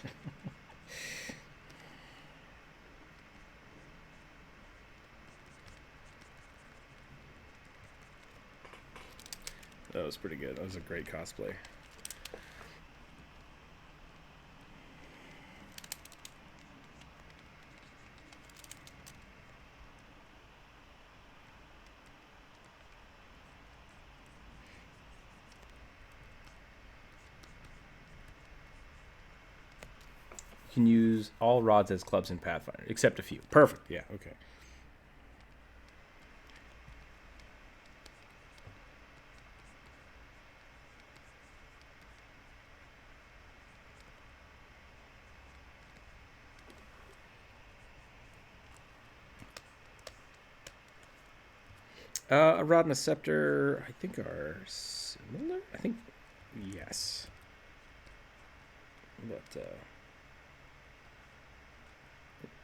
That was pretty good. That was a great cosplay. You can use all rods as clubs in Pathfinder, except a few. Perfect. Yeah, okay. A rod and a scepter, I think, are similar. I think, yes. But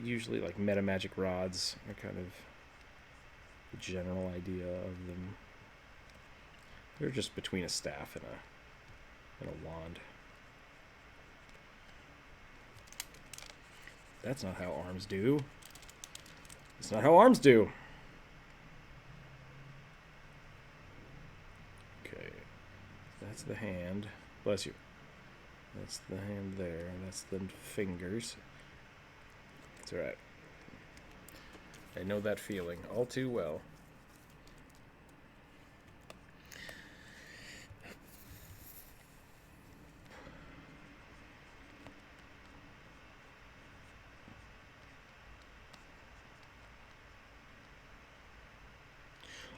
usually, like, meta magic rods are kind of the general idea of them. They're just between a staff and a wand. That's not how arms do. That's not how arms do. Okay. That's the hand. Bless you. That's the hand there. That's the fingers. It's alright. I know that feeling all too well.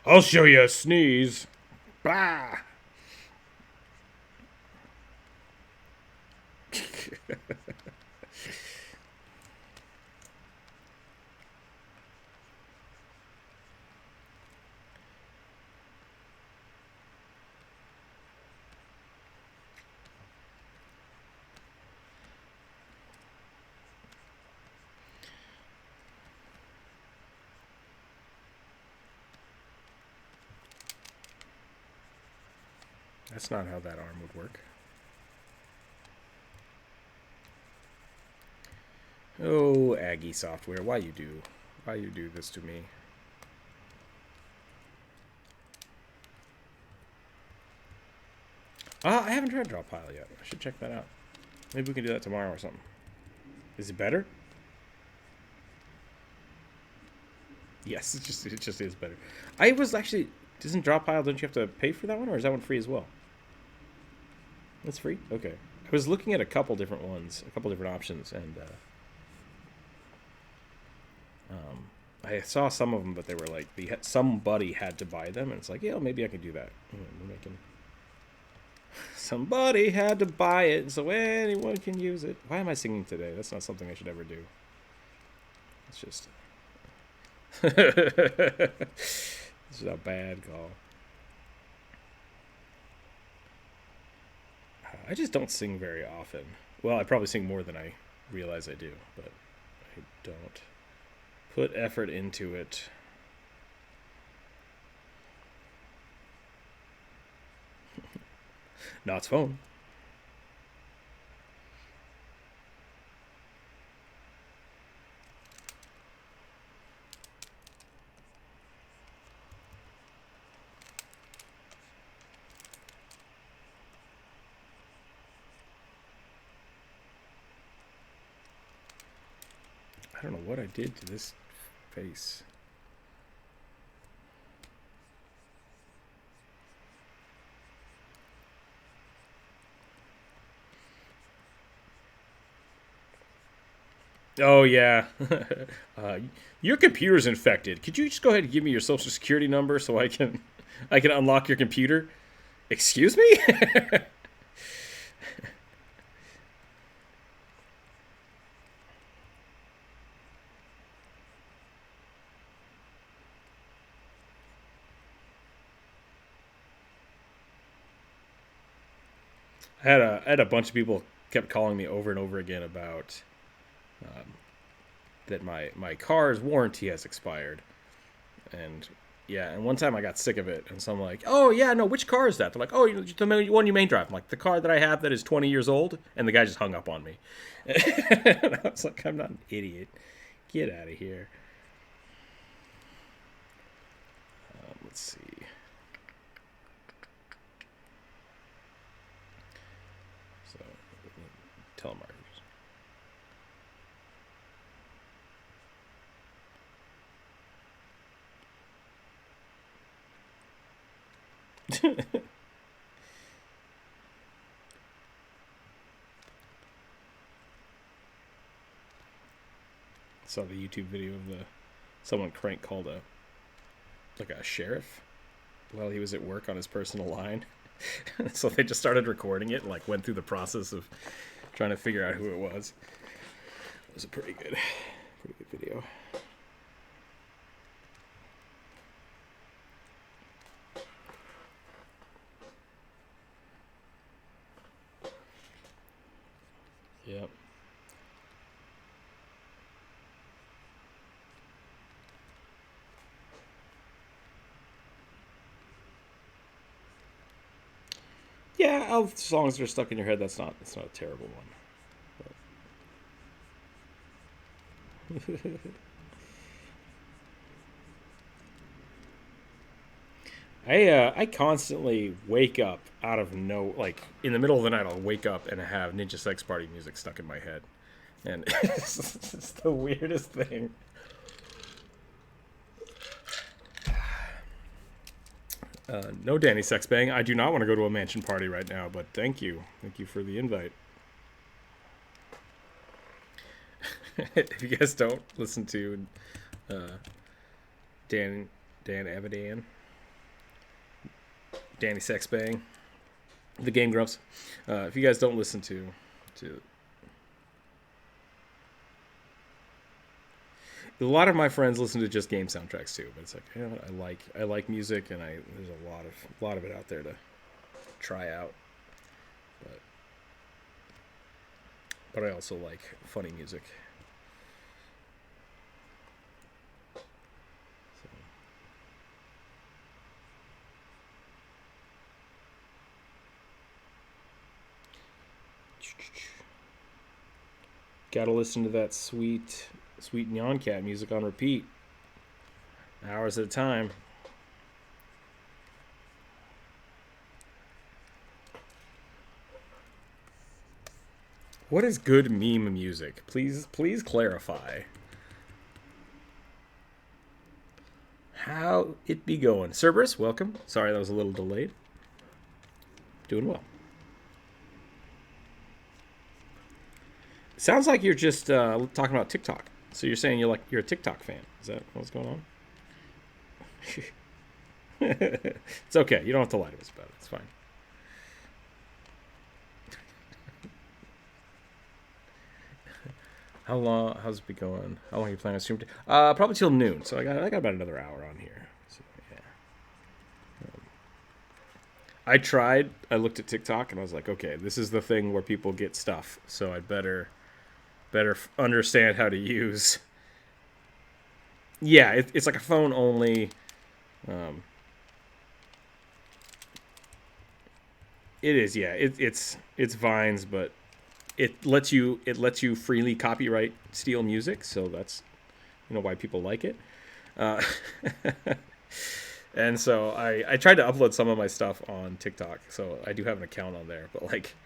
I'll show you a sneeze. Bah! That's not how that arm would work. Oh, Aggie software, why you do this to me? I haven't tried Draw Pile yet. I should check that out. Maybe we can do that tomorrow or something. Is it better? Yes, it just is better. I was actually, doesn't Draw Pile, don't you have to pay for that one, or is that one free as well? That's free? Okay. I was looking at a couple different ones, a couple different options, and I saw some of them, but they were like, somebody had to buy them, and it's like, yeah, maybe I can do that. Somebody had to buy it, so anyone can use it. Why am I singing today? That's not something I should ever do. It's just... This is a bad call. I just don't sing very often. Well, I probably sing more than I realize I do, but I don't put effort into it. Not's phone. I don't know what I did to this face. Oh, yeah. Your computer's infected. Could you just go ahead and give me your social security number so I can unlock your computer? Excuse me? I had a bunch of people kept calling me over and over again about that my car's warranty has expired, and yeah, and one time I got sick of it, and so I'm like, oh yeah, no, which car is that? They're like, oh, the one you main drive. I'm like, the car that I have that is 20 years old, and the guy just hung up on me. And I was like, I'm not an idiot. Get out of here. Let's see. Telemarketers. Saw the YouTube video of someone called a sheriff while he was at work on his personal line. So they just started recording it and like went through the process of trying to figure out who it was. It was a pretty good video. Yeah, all the songs that are stuck in your head. That's not a terrible one. I constantly wake up out of like in the middle of the night. I'll wake up and have Ninja Sex Party music stuck in my head, and it's the weirdest thing. No, Danny Sexbang. I do not want to go to a mansion party right now, but thank you for the invite. If you guys don't listen to Dan Avidan, Danny Sexbang, the Game Grumps. If you guys don't listen to a lot of my friends listen to just game soundtracks too, but it's like, you know what, I like music, and there's a lot of it out there to try out. But I also like funny music. Gotta listen to that sweet Nyan Cat music on repeat, hours at a time. What is good meme music? Please clarify. How it be going? Cerberus, welcome. Sorry that was a little delayed. Doing well. Sounds like you're just talking about TikTok. So you're saying you're a TikTok fan. Is that what's going on? It's okay. You don't have to lie to us about it. It's fine. How's it be going? How long are you planning on streaming? Probably till noon. So I got about another hour on here. So, yeah. I looked at TikTok and I was like, okay, this is the thing where people get stuff. So I'd better understand how to use. Yeah, it's like a phone only. It is, yeah. It's Vines, but it lets you freely copyright steal music, so that's why people like it. And so I tried to upload some of my stuff on TikTok, so I do have an account on there, but like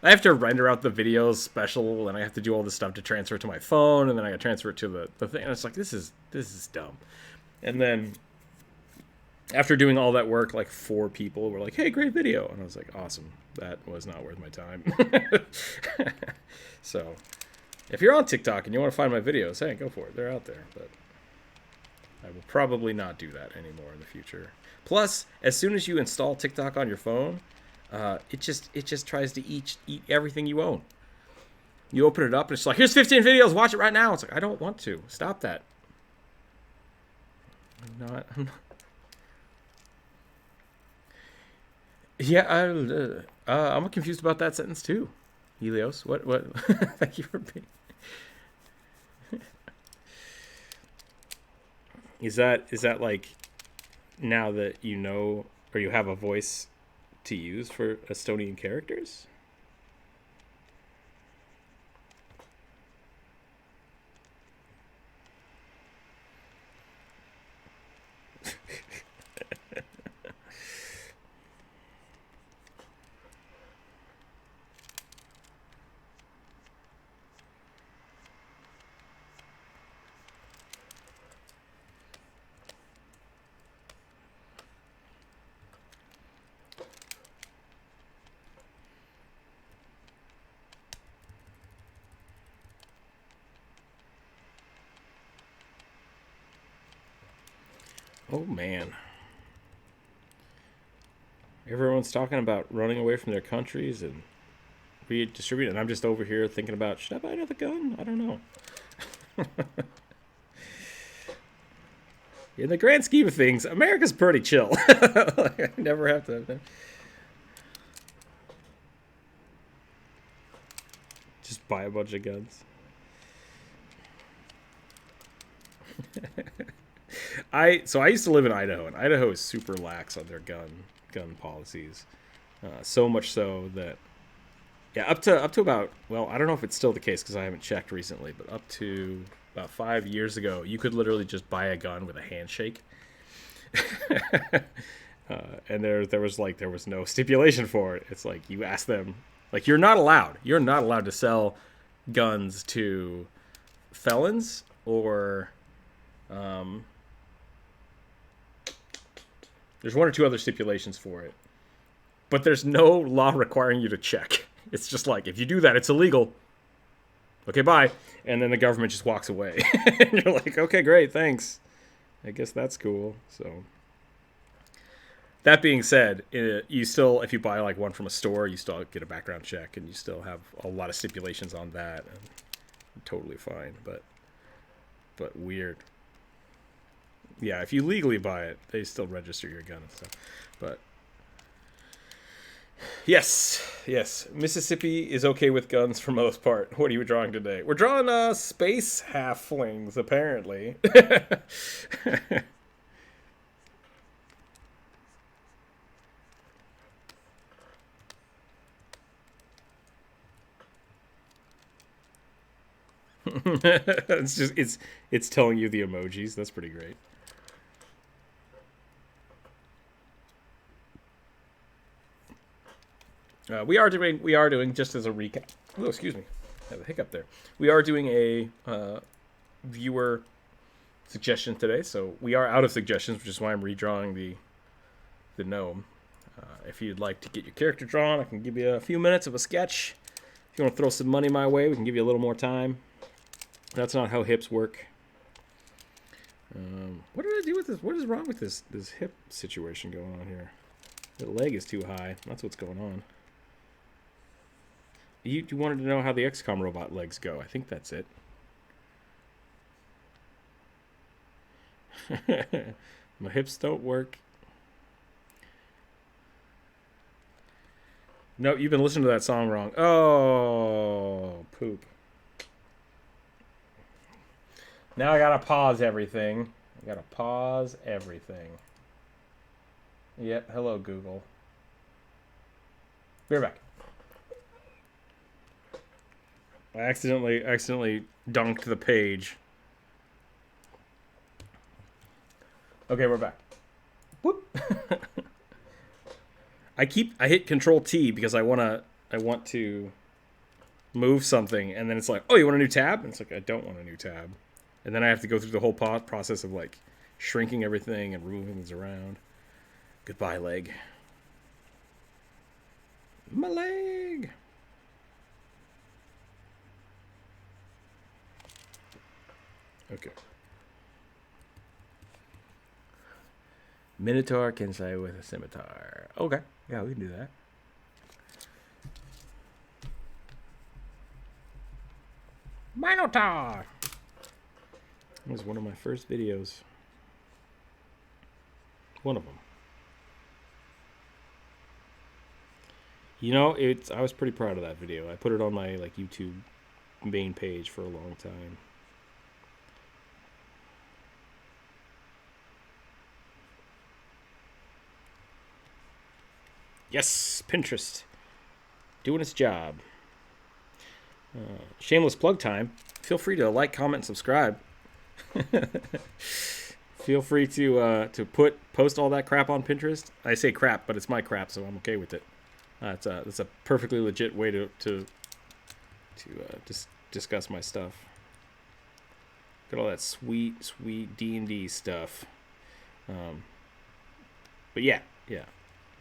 I have to render out the videos special, and I have to do all this stuff to transfer it to my phone, and then I got to transfer it to the thing. And it's like, this is dumb. And then after doing all that work, like 4 people were like, "Hey, great video," and I was like, "Awesome, that was not worth my time." So, if you're on TikTok and you want to find my videos, hey, go for it. They're out there, but I will probably not do that anymore in the future. Plus, as soon as you install TikTok on your phone, it just tries to eat everything you own. You open it up and it's like, here's 15 videos, watch it right now. It's like, I don't want to. Stop that. I'm not. Yeah, I'm confused about that sentence too. Helios, what? Thank you for being. Is that like, now that you know, or you have a voice to use for Estonian characters? Oh man. Everyone's talking about running away from their countries and redistributing, and I'm just over here thinking about, should I buy another gun? I don't know. In the grand scheme of things, America's pretty chill. I never have to. Just buy a bunch of guns. I used to live in Idaho, and Idaho is super lax on their gun policies. So much so that, yeah, up to about, well, I don't know if it's still the case because I haven't checked recently, but up to about 5 years ago, you could literally just buy a gun with a handshake. And there was no stipulation for it. It's like you ask them, like, you're not allowed to sell guns to felons or there's one or two other stipulations for it, but there's no law requiring you to check. It's just like, if you do that, it's illegal. Okay, bye. And then the government just walks away. And you're like, okay, great, thanks. I guess that's cool. So that being said, you still, if you buy like one from a store, you still get a background check, and you still have a lot of stipulations on that. And totally fine, but weird. Yeah, if you legally buy it, they still register your gun and stuff. But yes, Mississippi is okay with guns for most part. What are you drawing today? We're drawing space halflings, apparently. it's telling you the emojis. That's pretty great. We are doing just as a recap. Oh, excuse me, I have a hiccup there. We are doing a viewer suggestion today, so we are out of suggestions, which is why I'm redrawing the gnome. If you'd like to get your character drawn, I can give you a few minutes of a sketch. If you want to throw some money my way, we can give you a little more time. That's not how hips work. What did I do with this? What is wrong with this hip situation going on here? The leg is too high. That's what's going on. You wanted to know how the XCOM robot legs go. I think that's it. My hips don't work. No, you've been listening to that song wrong. Oh, poop. Now I gotta pause everything. Yep, hello, Google. Be right back. I accidentally dunked the page. Okay, we're back. Whoop. I hit Control T because I want to move something, and then it's like, oh, you want a new tab? And it's like, I don't want a new tab. And then I have to go through the whole process of like shrinking everything and moving things around. Goodbye, leg. My leg. Okay. Minotaur can say with a scimitar. Okay. Yeah, we can do that. Minotaur! That was one of my first videos. One of them. You know, I was pretty proud of that video. I put it on my like YouTube main page for a long time. Yes, Pinterest. Doing its job. Shameless plug time. Feel free to like, comment, and subscribe. Feel free to post all that crap on Pinterest. I say crap, but it's my crap, so I'm okay with it. It's a perfectly legit way to discuss my stuff. Got all that sweet D&D stuff. But yeah.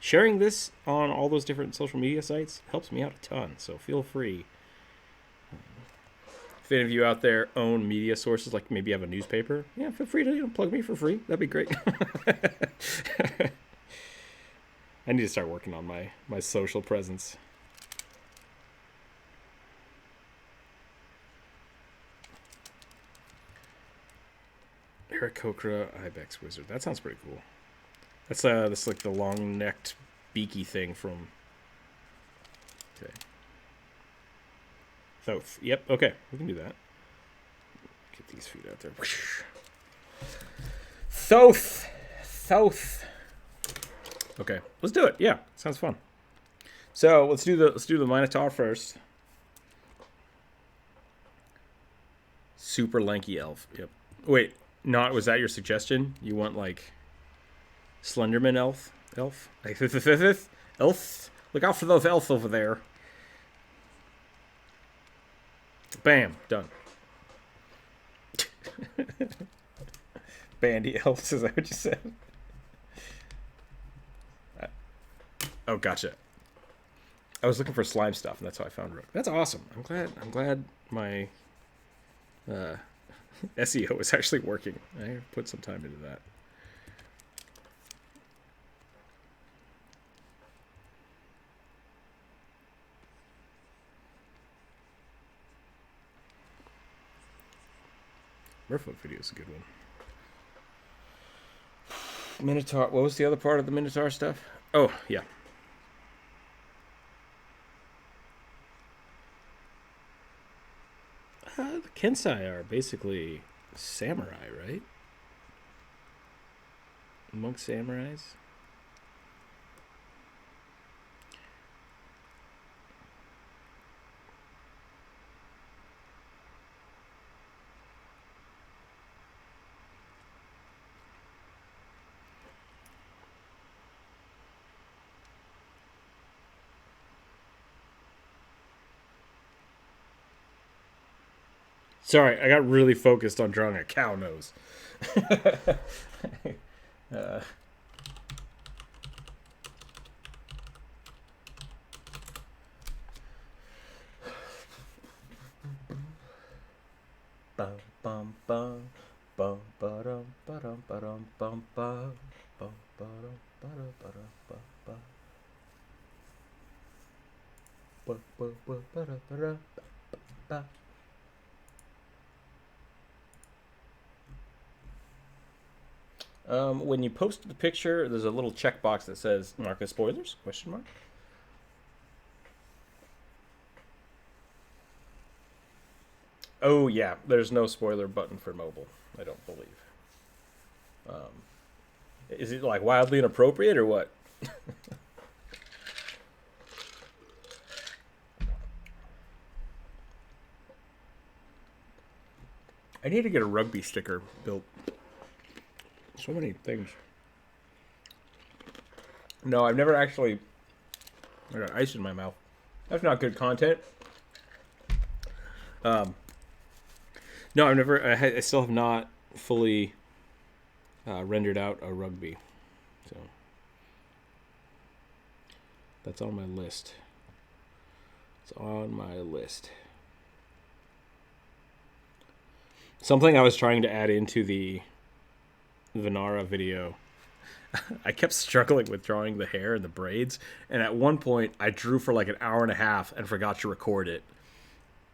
Sharing this on all those different social media sites helps me out a ton, so feel free. If any of you out there own media sources, like maybe you have a newspaper, yeah, feel free to plug me for free. That'd be great. I need to start working on my social presence. Aarakocra Ibex Wizard. That sounds pretty cool. That's like the long-necked, beaky thing from... Okay. Thoth. Yep, okay. We can do that. Get these feet out there. Thoth! Okay, let's do it. Yeah, sounds fun. So let's do the Minotaur first. Super lanky elf. Yep. Wait, was that your suggestion? You want like Slenderman elf? Elf? Elf? Look out for those elves over there. Bam, done. Bandy elves, is that what you said? Oh, gotcha. I was looking for slime stuff, and that's how I found Rook. That's awesome. I'm glad my SEO is actually working. I put some time into that. Merfolk video is a good one. Minotaur. What was the other part of the Minotaur stuff? Oh, yeah. The Kensai are basically samurai, right? Monk samurais? Sorry, I got really focused on drawing a cow nose. Bum bum bum bum ba-dum ba-dum ba-dum bum bum bum ba-dum ba-dum ba-dum bum bum ba ba ba ba ba ba. When you post the picture, there's a little checkbox that says "Mark as spoilers?" Question mark. Oh yeah, there's no spoiler button for mobile. I don't believe. Is it like wildly inappropriate or what? I need to get a rugby sticker built. So many things. No, I've never actually. I got ice in my mouth. That's not good content. No, I've never. I still have not fully rendered out a rugby. So that's on my list. It's on my list. Something I was trying to add into the Venara video. I kept struggling with drawing the hair and the braids, and at one point I drew for like an hour and a half and forgot to record it.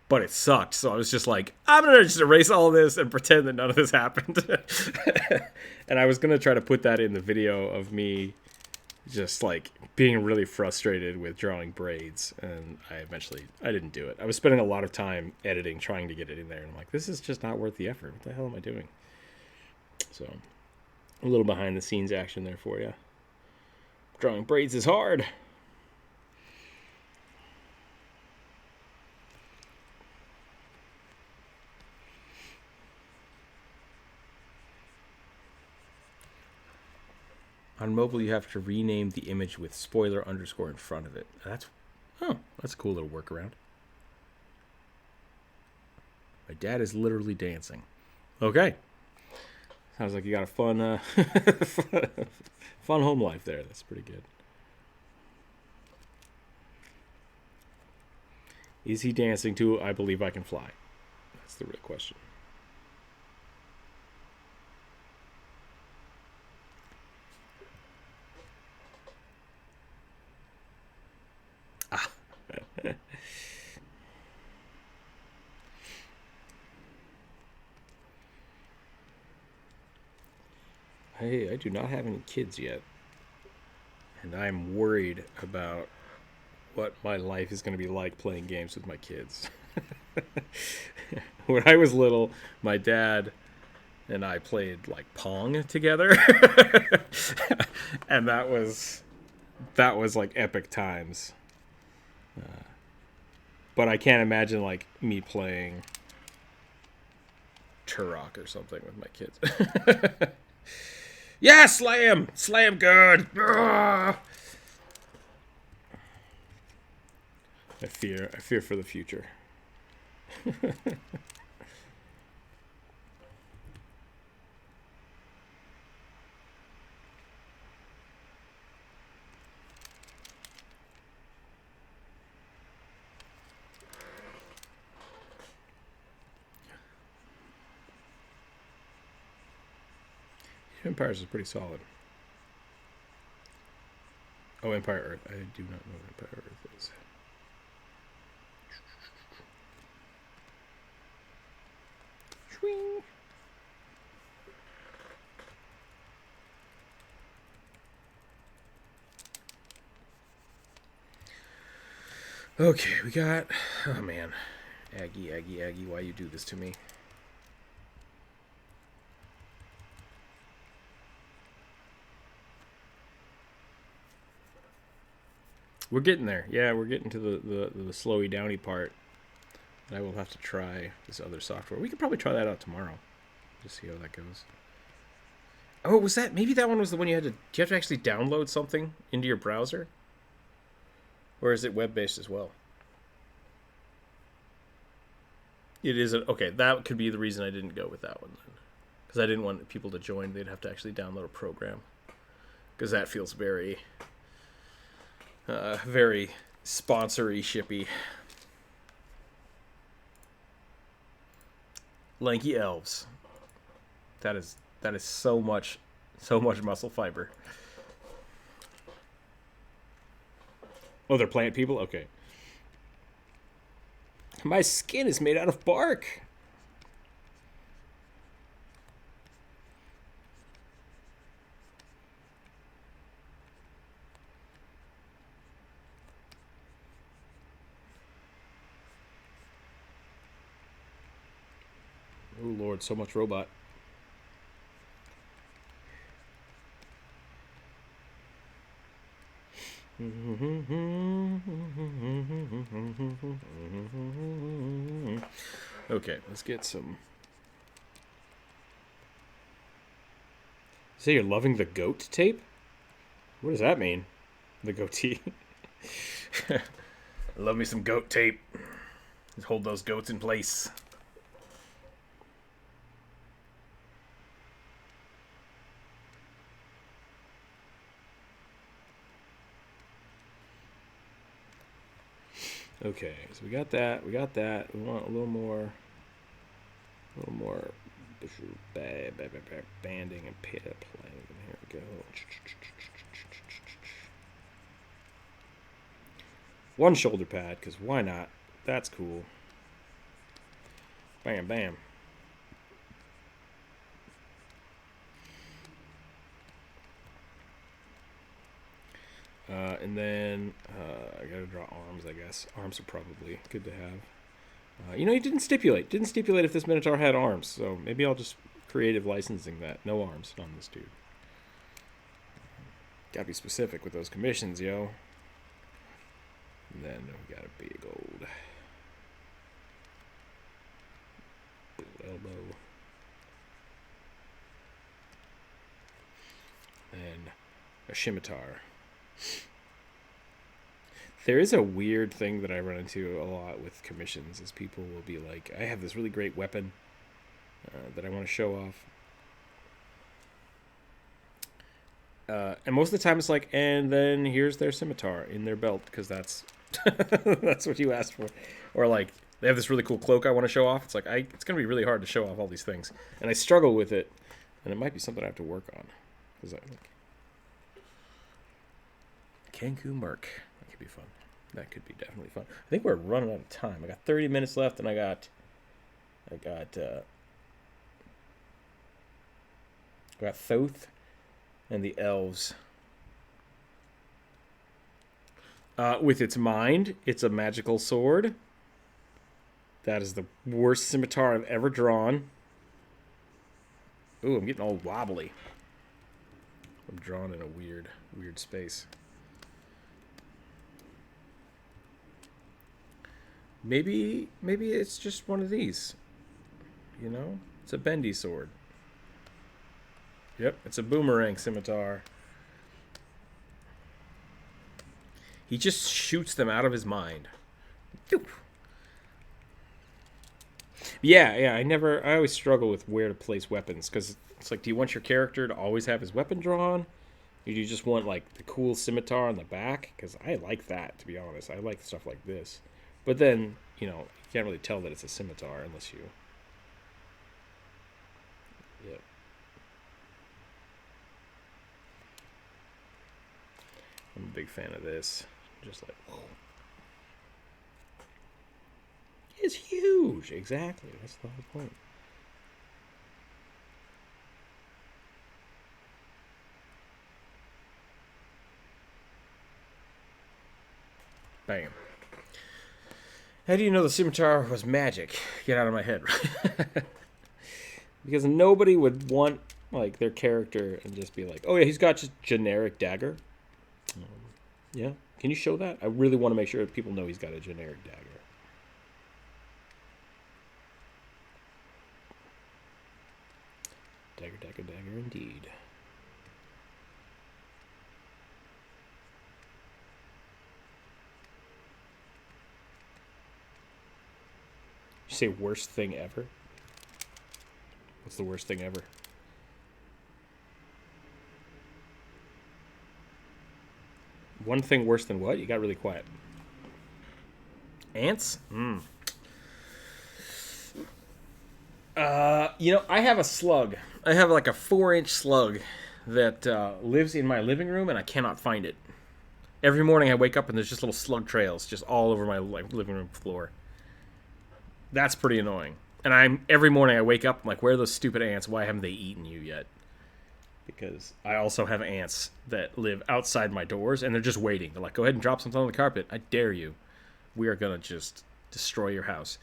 But it sucked, so I was just like, I'm gonna just erase all this and pretend that none of this happened. And I was gonna try to put that in the video of me just like being really frustrated with drawing braids, and I didn't do it. I was spending a lot of time editing, trying to get it in there, and I'm like, this is just not worth the effort. What the hell am I doing? So a little behind the scenes action there for you. Drawing braids is hard. On mobile, you have to rename the image with spoiler underscore in front of it. That's a cool little workaround. My dad is literally dancing. Okay. Sounds like you got a fun, fun home life there. That's pretty good. Is he dancing to I Believe I Can Fly? That's the real question. Hey, I do not have any kids yet. And I'm worried about what my life is going to be like playing games with my kids. When I was little, my dad and I played like Pong together. And that was like epic times. But I can't imagine, like, me playing Turok or something with my kids. Yeah, slam! Slam good! I fear for the future. Empires is pretty solid. Oh, Empire Earth. I do not know what Empire Earth is. Swing. Okay, we got... Oh, man. Aggie, why you do this to me? We're getting there. Yeah, we're getting to the slowy downy part. And I will have to try this other software. We could probably try that out tomorrow. Just see how that goes. Oh, was that... Maybe that one was the one you had to... Do you have to actually download something into your browser? Or is it web-based as well? It is... Okay, that could be the reason I didn't go with that one then. Because I didn't want people to join. They'd have to actually download a program. Because that feels very... very sponsory shippy. Lanky elves. That is so much muscle fiber. Oh, they're plant people? Okay. My skin is made out of bark. Oh, Lord, so much robot. Okay, let's get some. Say you're loving the goat tape? What does that mean? The goatee. Love me some goat tape. Let's hold those goats in place. Okay, so we got that. We got that. We want a little more banding and pit planning. Here we go. One shoulder pad, because why not? That's cool. Bam, bam. And then I gotta draw arms, I guess. Arms are probably good to have. You know, he didn't stipulate. Didn't stipulate if this Minotaur had arms, so maybe I'll just creative licensing that. No arms on this dude. Gotta be specific with those commissions, yo. And then we got a big old elbow. And a scimitar. There is a weird thing that I run into a lot with commissions is people will be like, I have this really great weapon that I want to show off. And most of the time it's like, and then here's their scimitar in their belt because that's that's what you asked for. Or like, they have this really cool cloak I want to show off. It's like, it's going to be really hard to show off all these things. And I struggle with it. And it might be something I have to work on. Because Kanku Merc. That could be fun. That could be definitely fun. I think we're running out of time. I got 30 minutes left, and I got Thoth and the elves. With its mind, it's a magical sword. That is the worst scimitar I've ever drawn. Ooh, I'm getting all wobbly. I'm drawn in a weird space. Maybe it's just one of these. You know, it's a bendy sword. Yep, it's a boomerang scimitar. He just shoots them out of his mind. Yeah. I always struggle with where to place weapons because it's like, do you want your character to always have his weapon drawn? Or do you just want like the cool scimitar on the back? Because I like that, to be honest. I like stuff like this. But then, you can't really tell that it's a scimitar unless you. Yep. I'm a big fan of this. Just like, whoa. It's huge. Exactly. That's the whole point. Bam. How do you know the scimitar was magic? Get out of my head. Because nobody would want like their character and just be like, oh yeah, he's got just generic dagger. Yeah. Can you show that? I really want to make sure that people know he's got a generic dagger. Dagger, dagger, dagger, indeed. You say worst thing ever? What's the worst thing ever? One thing worse than what? You got really quiet. Ants? I have a slug. I have like a 4-inch slug that lives in my living room, and I cannot find it. Every morning I wake up and there's just little slug trails just all over my living room floor. That's pretty annoying. And every morning I wake up, I'm like, where are those stupid ants? Why haven't they eaten you yet? Because I also have ants that live outside my doors, and they're just waiting. They're like, go ahead and drop something on the carpet. I dare you. We are going to just destroy your house.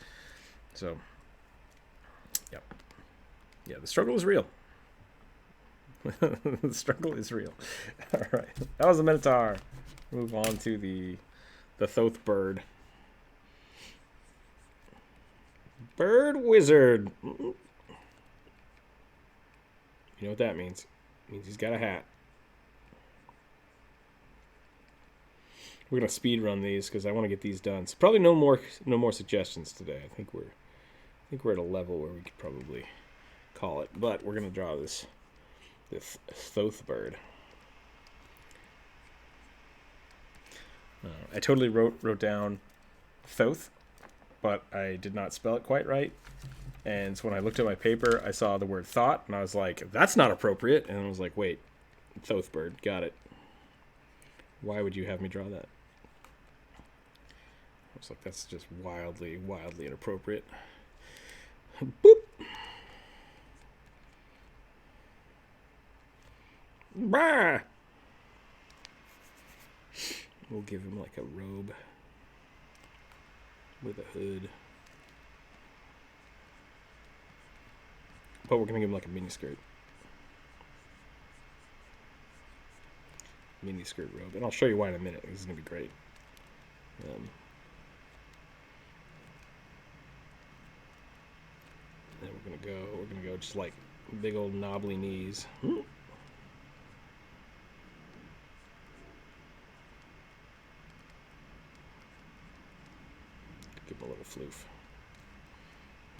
So, yeah. Yeah, the struggle is real. The struggle is real. All right. That was the Minotaur. Move on to the Thoth bird. Bird wizard. You know what that means? It means he's got a hat. We're gonna speed run these because I want to get these done. So probably no more suggestions today. I think we're at a level where we could probably call it. But we're gonna draw this Thoth bird. I totally wrote down Thoth, but I did not spell it quite right. And so when I looked at my paper, I saw the word thought, and I was like, that's not appropriate. And I was like, wait, Thoth bird, got it. Why would you have me draw that? I was like, that's just wildly, wildly inappropriate. Boop. Bah! We'll give him like a robe with a hood. But we're going to give him like a mini skirt. Mini skirt robe. And I'll show you why in a minute. This is going to be great. Then we're going to go just like big old knobbly knees. Give him a little floof.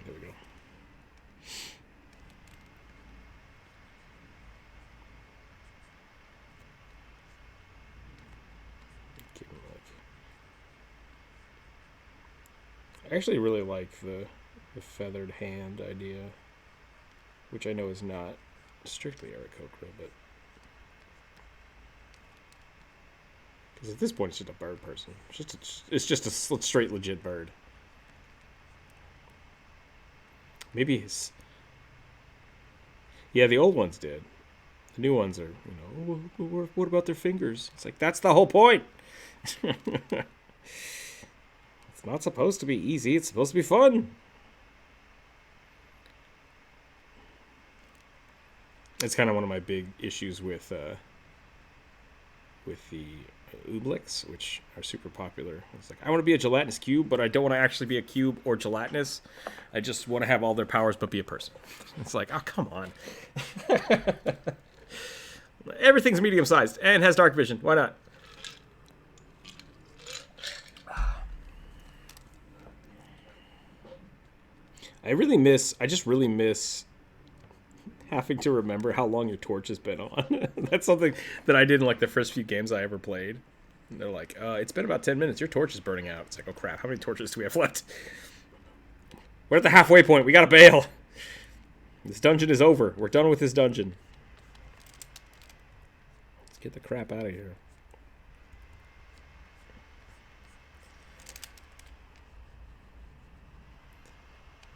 There we go. I actually really like the feathered hand idea, which I know is not strictly Aarakocra, but because at this point it's just a bird person. It's just a straight legit bird. Maybe his. Yeah, the old ones did. The new ones are, what about their fingers? It's like, that's the whole point. It's not supposed to be easy. It's supposed to be fun. It's kind of one of my big issues with with the Ooblex, which are super popular. It's like, I want to be a gelatinous cube, but I don't want to actually be a cube or gelatinous. I just want to have all their powers but be a person. It's like, oh, come on. Everything's medium-sized and has dark vision. Why not? I just really miss having to remember how long your torch has been on. That's something that I did in like the first few games I ever played. And they're like, it's been about 10 minutes. Your torch is burning out. It's like, oh crap, how many torches do we have left? We're at the halfway point. We gotta bail. This dungeon is over. We're done with this dungeon. Let's get the crap out of here.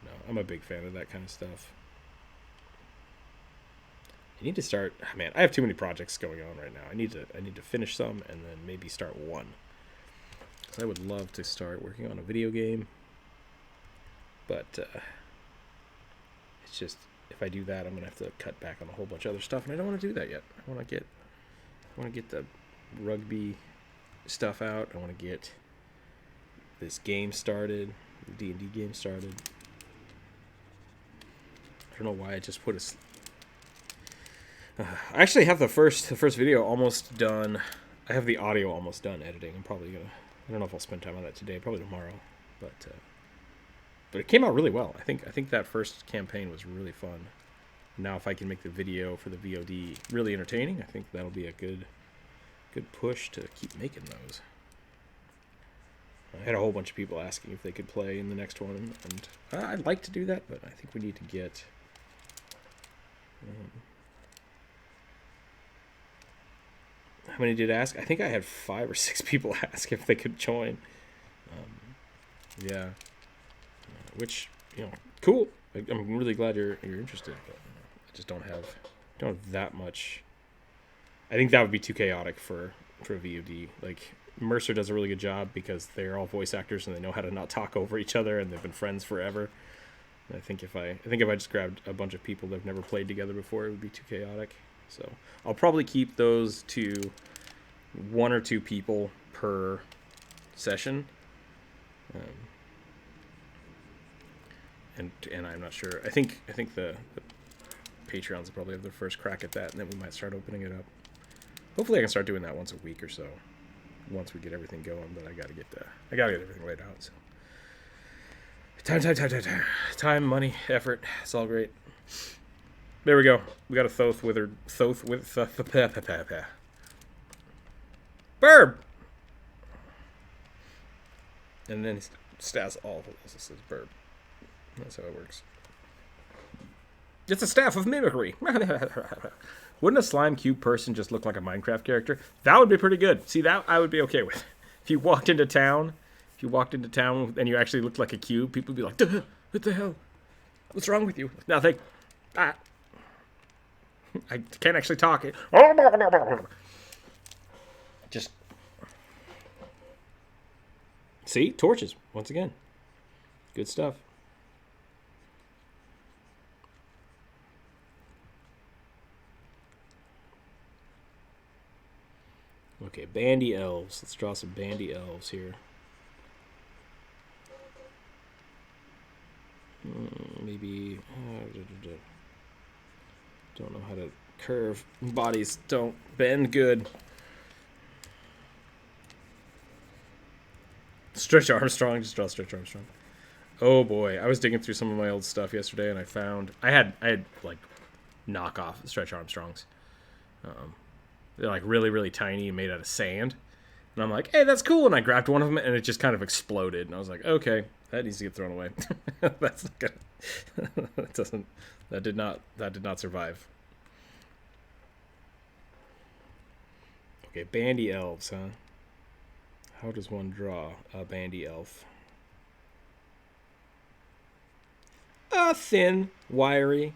No, I'm a big fan of that kind of stuff. I need to start. Oh, man, I have too many projects going on right now. I need to finish some and then maybe start one. I would love to start working on a video game, but it's just if I do that, I'm gonna have to cut back on a whole bunch of other stuff, and I don't want to do that yet. I want to get the rugby stuff out. I want to get this game started, the D&D game started. I don't know why I just put a. I actually have the first video almost done. I have the audio almost done editing. I'm probably gonna. I don't know if I'll spend time on that today. Probably tomorrow, but it came out really well. I think that first campaign was really fun. Now, if I can make the video for the VOD really entertaining, I think that'll be a good push to keep making those. I had a whole bunch of people asking if they could play in the next one, and I'd like to do that, but I think we need to get. How many did ask? I think I had 5 or 6 people ask if they could join. Yeah, which cool. I'm really glad you're interested, but I just don't have that much. I think that would be too chaotic for a VOD. Like Mercer does a really good job because they're all voice actors and they know how to not talk over each other and they've been friends forever. And I think if I just grabbed a bunch of people that have never played together before, it would be too chaotic. So I'll probably keep those to 1 or 2 people per session. And I'm not sure. I think the Patreons will probably have their first crack at that, and then we might start opening it up. Hopefully, I can start doing that once a week or so, once we get everything going. But I gotta get everything laid out. So time, money, effort. It's all great. There we go. We got a Thoth withered. Thoth with Burb. And then stats all of it says Burb. That's how it works. It's a staff of mimicry. Wouldn't a slime cube person just look like a Minecraft character? That would be pretty good. See, that I would be okay with. If you walked into town and you actually looked like a cube, people would be like, duh, what the hell? What's wrong with you? Nothing. I can't actually talk. Just. See? Torches. Once again. Good stuff. Okay, bandy elves. Let's draw some bandy elves here. Maybe. Don't know how to curve. Bodies don't bend good. Stretch Armstrong. Just draw Stretch Armstrong. Oh boy, I was digging through some of my old stuff yesterday, and I had like knockoff Stretch Armstrongs. They're like really, really tiny and made out of sand. And I'm like, hey, that's cool. And I grabbed one of them, and it just kind of exploded. And I was like, okay, that needs to get thrown away. That's not good. That did not survive. Okay, bandy elves, huh? How does one draw a bandy elf? Thin, wiry.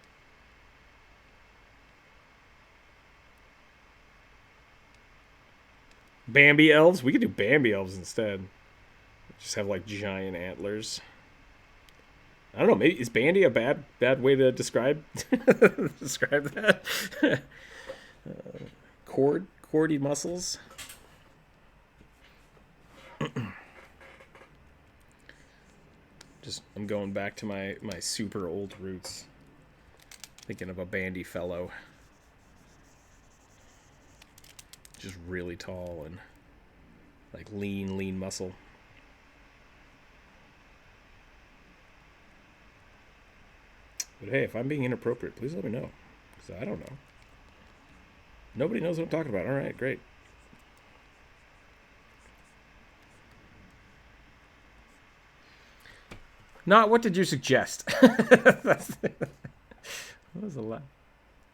Bambi elves? We could do Bambi elves instead. Just have like giant antlers. I don't know. Maybe is Bandy a bad way to describe that? Cordy muscles. I'm going back to my super old roots. Thinking of a bandy fellow. Just really tall and like lean muscle. But hey, if I'm being inappropriate, please let me know. Because I don't know. Nobody knows what I'm talking about. All right, great. Not what did you suggest? What was the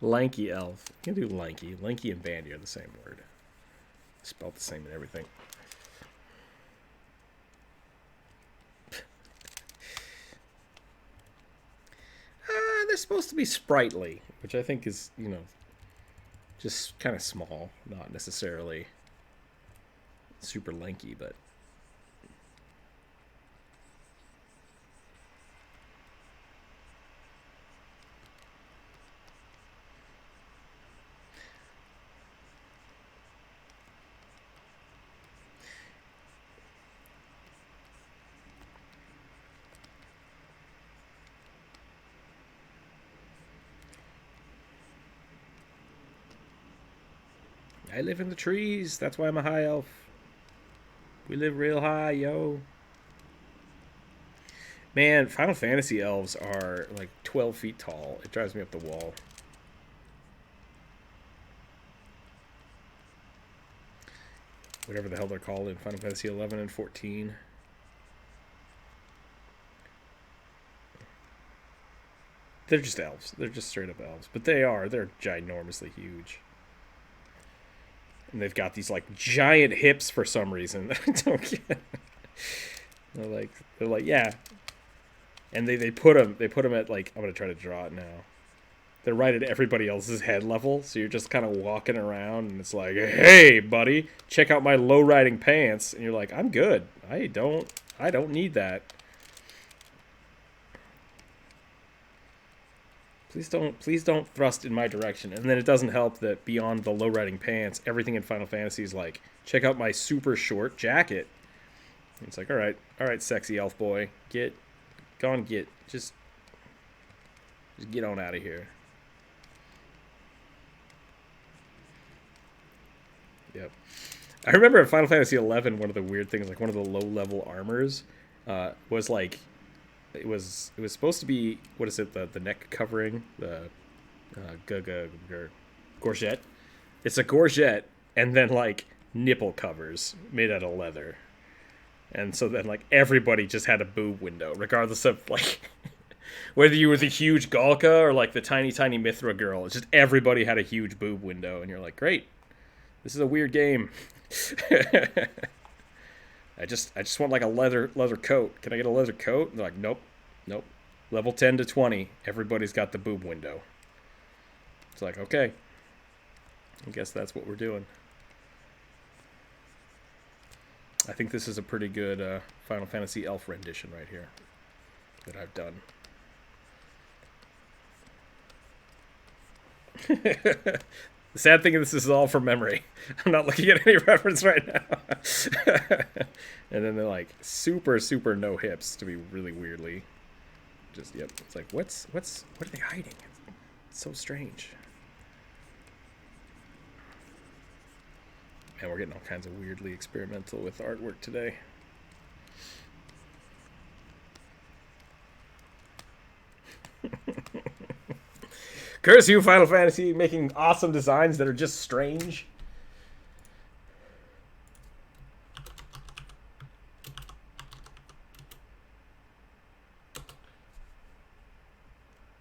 lanky elf? You can do lanky. Lanky and bandy are the same word. Spelled the same and everything. They're supposed to be sprightly, which I think is, just kind of small, not necessarily super lanky, but I live in the trees. That's why I'm a high elf. We live real high, yo. Man, Final Fantasy elves are like 12 feet tall. It drives me up the wall. Whatever the hell they're called in Final Fantasy 11 and 14. They're just elves. They're just straight up elves. But they're ginormously huge. And they've got these like giant hips for some reason. I don't get. They're like yeah. And they put them at like, I'm gonna try to draw it now. They're right at everybody else's head level, so you're just kind of walking around, and it's like, hey, buddy, check out my low riding pants, and you're like, I'm good. I don't need that. Please don't thrust in my direction. And then it doesn't help that beyond the low riding pants, everything in Final Fantasy is like, check out my super short jacket. And it's like, all right, sexy elf boy, just get on out of here. Yep. I remember in Final Fantasy 11, one of the weird things, like one of the low level armors, was like, it was supposed to be, what is it, the neck covering, the gorget. It's a gorget, and then like nipple covers made out of leather. And so then like everybody just had a boob window, regardless of like whether you were the huge Galka or like the tiny Mithra girl. It's just everybody had a huge boob window, and you're like, great, this is a weird game. I just want like a leather coat. Can I get a leather coat? And they're like, nope. Level 10 to 20, everybody's got the boob window. It's like, okay, I guess that's what we're doing. I think this is a pretty good Final Fantasy elf rendition right here that I've done. The sad thing is this is all from memory. I'm not looking at any reference right now. And then they're like super no hips to be really weirdly. Just, yep. It's like, what are they hiding? It's so strange. Man, we're getting all kinds of weirdly experimental with artwork today. Curse you, Final Fantasy, making awesome designs that are just strange.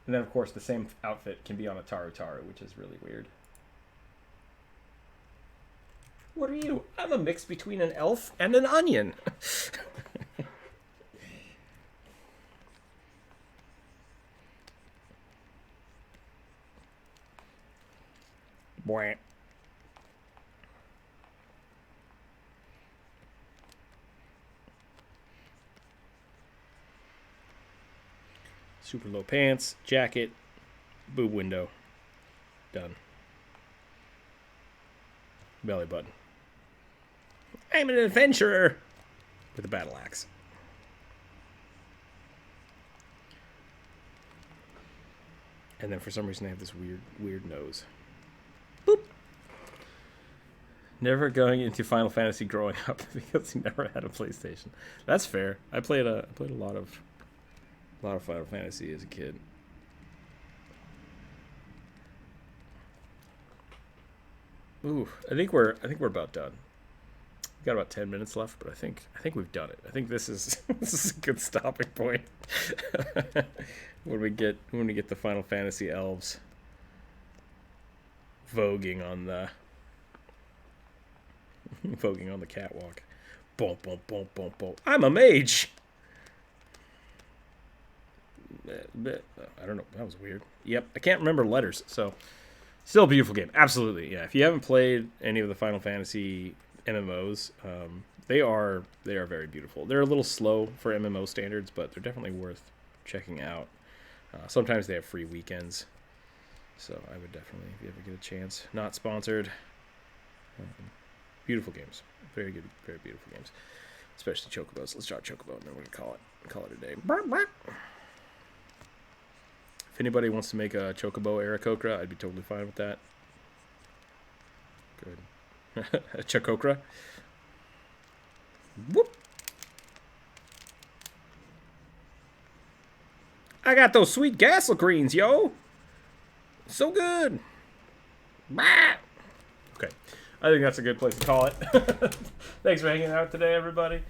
And then, of course, the same outfit can be on a Taru, which is really weird. What are you? I'm a mix between an elf and an onion. Boing. Super low pants, jacket, boob window. Done. Belly button. I'm an adventurer with a battle axe. And then for some reason they have this weird nose. Boop. Never going into Final Fantasy growing up because he never had a PlayStation. That's fair. I played a lot of Final Fantasy as a kid. Ooh, I think we're about done. We've got about 10 minutes left, but I think we've done it. I think this is this is a good stopping point. when we get the Final Fantasy elves voguing on the catwalk. Boom, boom, boom, boom, boom. I'm a mage. I don't know. That was weird. Yep, I can't remember letters. So, still a beautiful game. Absolutely, yeah. If you haven't played any of the Final Fantasy MMOs, they are very beautiful. They're a little slow for MMO standards, but they're definitely worth checking out. Sometimes they have free weekends, so I would definitely, if you ever get a chance. Not sponsored. Beautiful games. Very good, very beautiful games. Especially Chocobos. Let's draw Chocobo, and then we're going to call it a day. If anybody wants to make a Chocobo Aarakocra, I'd be totally fine with that. Good. A Chococra. Whoop. I got those sweet Gassel greens, yo. So good. Bah. Okay. I think that's a good place to call it. Thanks for hanging out today, everybody.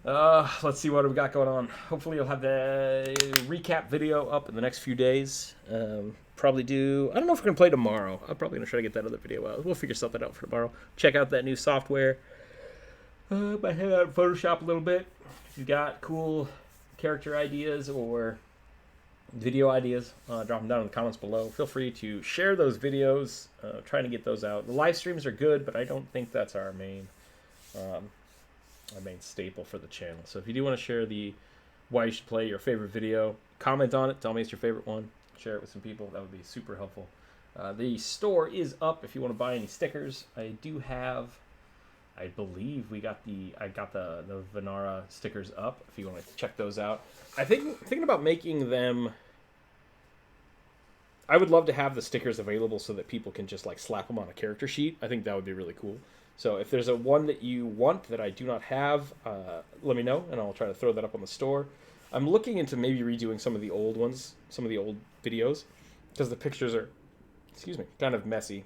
Let's see what we've got going on. Hopefully you'll have the recap video up in the next few days. Probably do... I don't know if we're going to play tomorrow. I'm probably going to try to get that other video out. We'll figure something out for tomorrow. Check out that new software. Might head out and Photoshop a little bit. If you've got cool character ideas or video ideas, drop them down in the comments below. Feel free to share those videos. Trying to get those out. The live streams are good, but I don't think that's our main staple for the channel. So if you do want to share why you should play your favorite video, comment on it. Tell me it's your favorite one. Share it with some people. That would be super helpful. The store is up if you want to buy any stickers. I do have, I believe I got the Venara stickers up if you want to check those out. Thinking about making them. I would love to have the stickers available so that people can just like slap them on a character sheet. I think that would be really cool. So if there's a one that you want that I do not have, let me know, and I'll try to throw that up on the store. I'm looking into maybe redoing some of the old ones, some of the old videos, because the pictures are, kind of messy.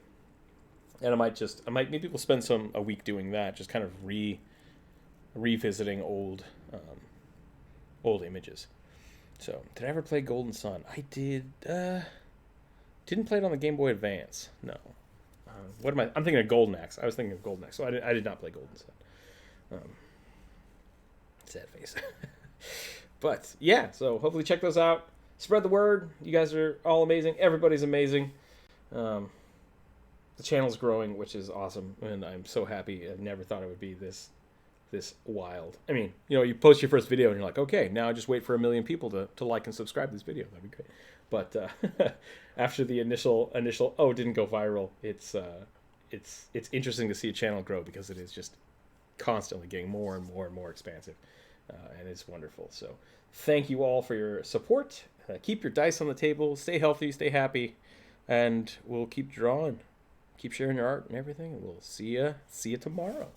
And maybe we'll spend a week doing that, just kind of revisiting old images. So, did I ever play Golden Sun? I did. Didn't play it on the Game Boy Advance. No. I'm thinking of Golden Axe. I was thinking of Golden Axe, so I did not play Golden Sun. Sad face. But, yeah, so hopefully check those out. Spread the word. You guys are all amazing. Everybody's amazing. The channel's growing, which is awesome, and I'm so happy. I never thought it would be this wild. I mean, you post your first video, and you're like, okay, now just wait for 1 million people to like and subscribe to this video. That'd be great. But after the initial it didn't go viral, it's interesting to see a channel grow because it is just constantly getting more and more and more expansive, and it's wonderful. So thank you all for your support. Keep your dice on the table. Stay healthy. Stay happy, and we'll keep drawing, keep sharing your art and everything. And we'll see you tomorrow.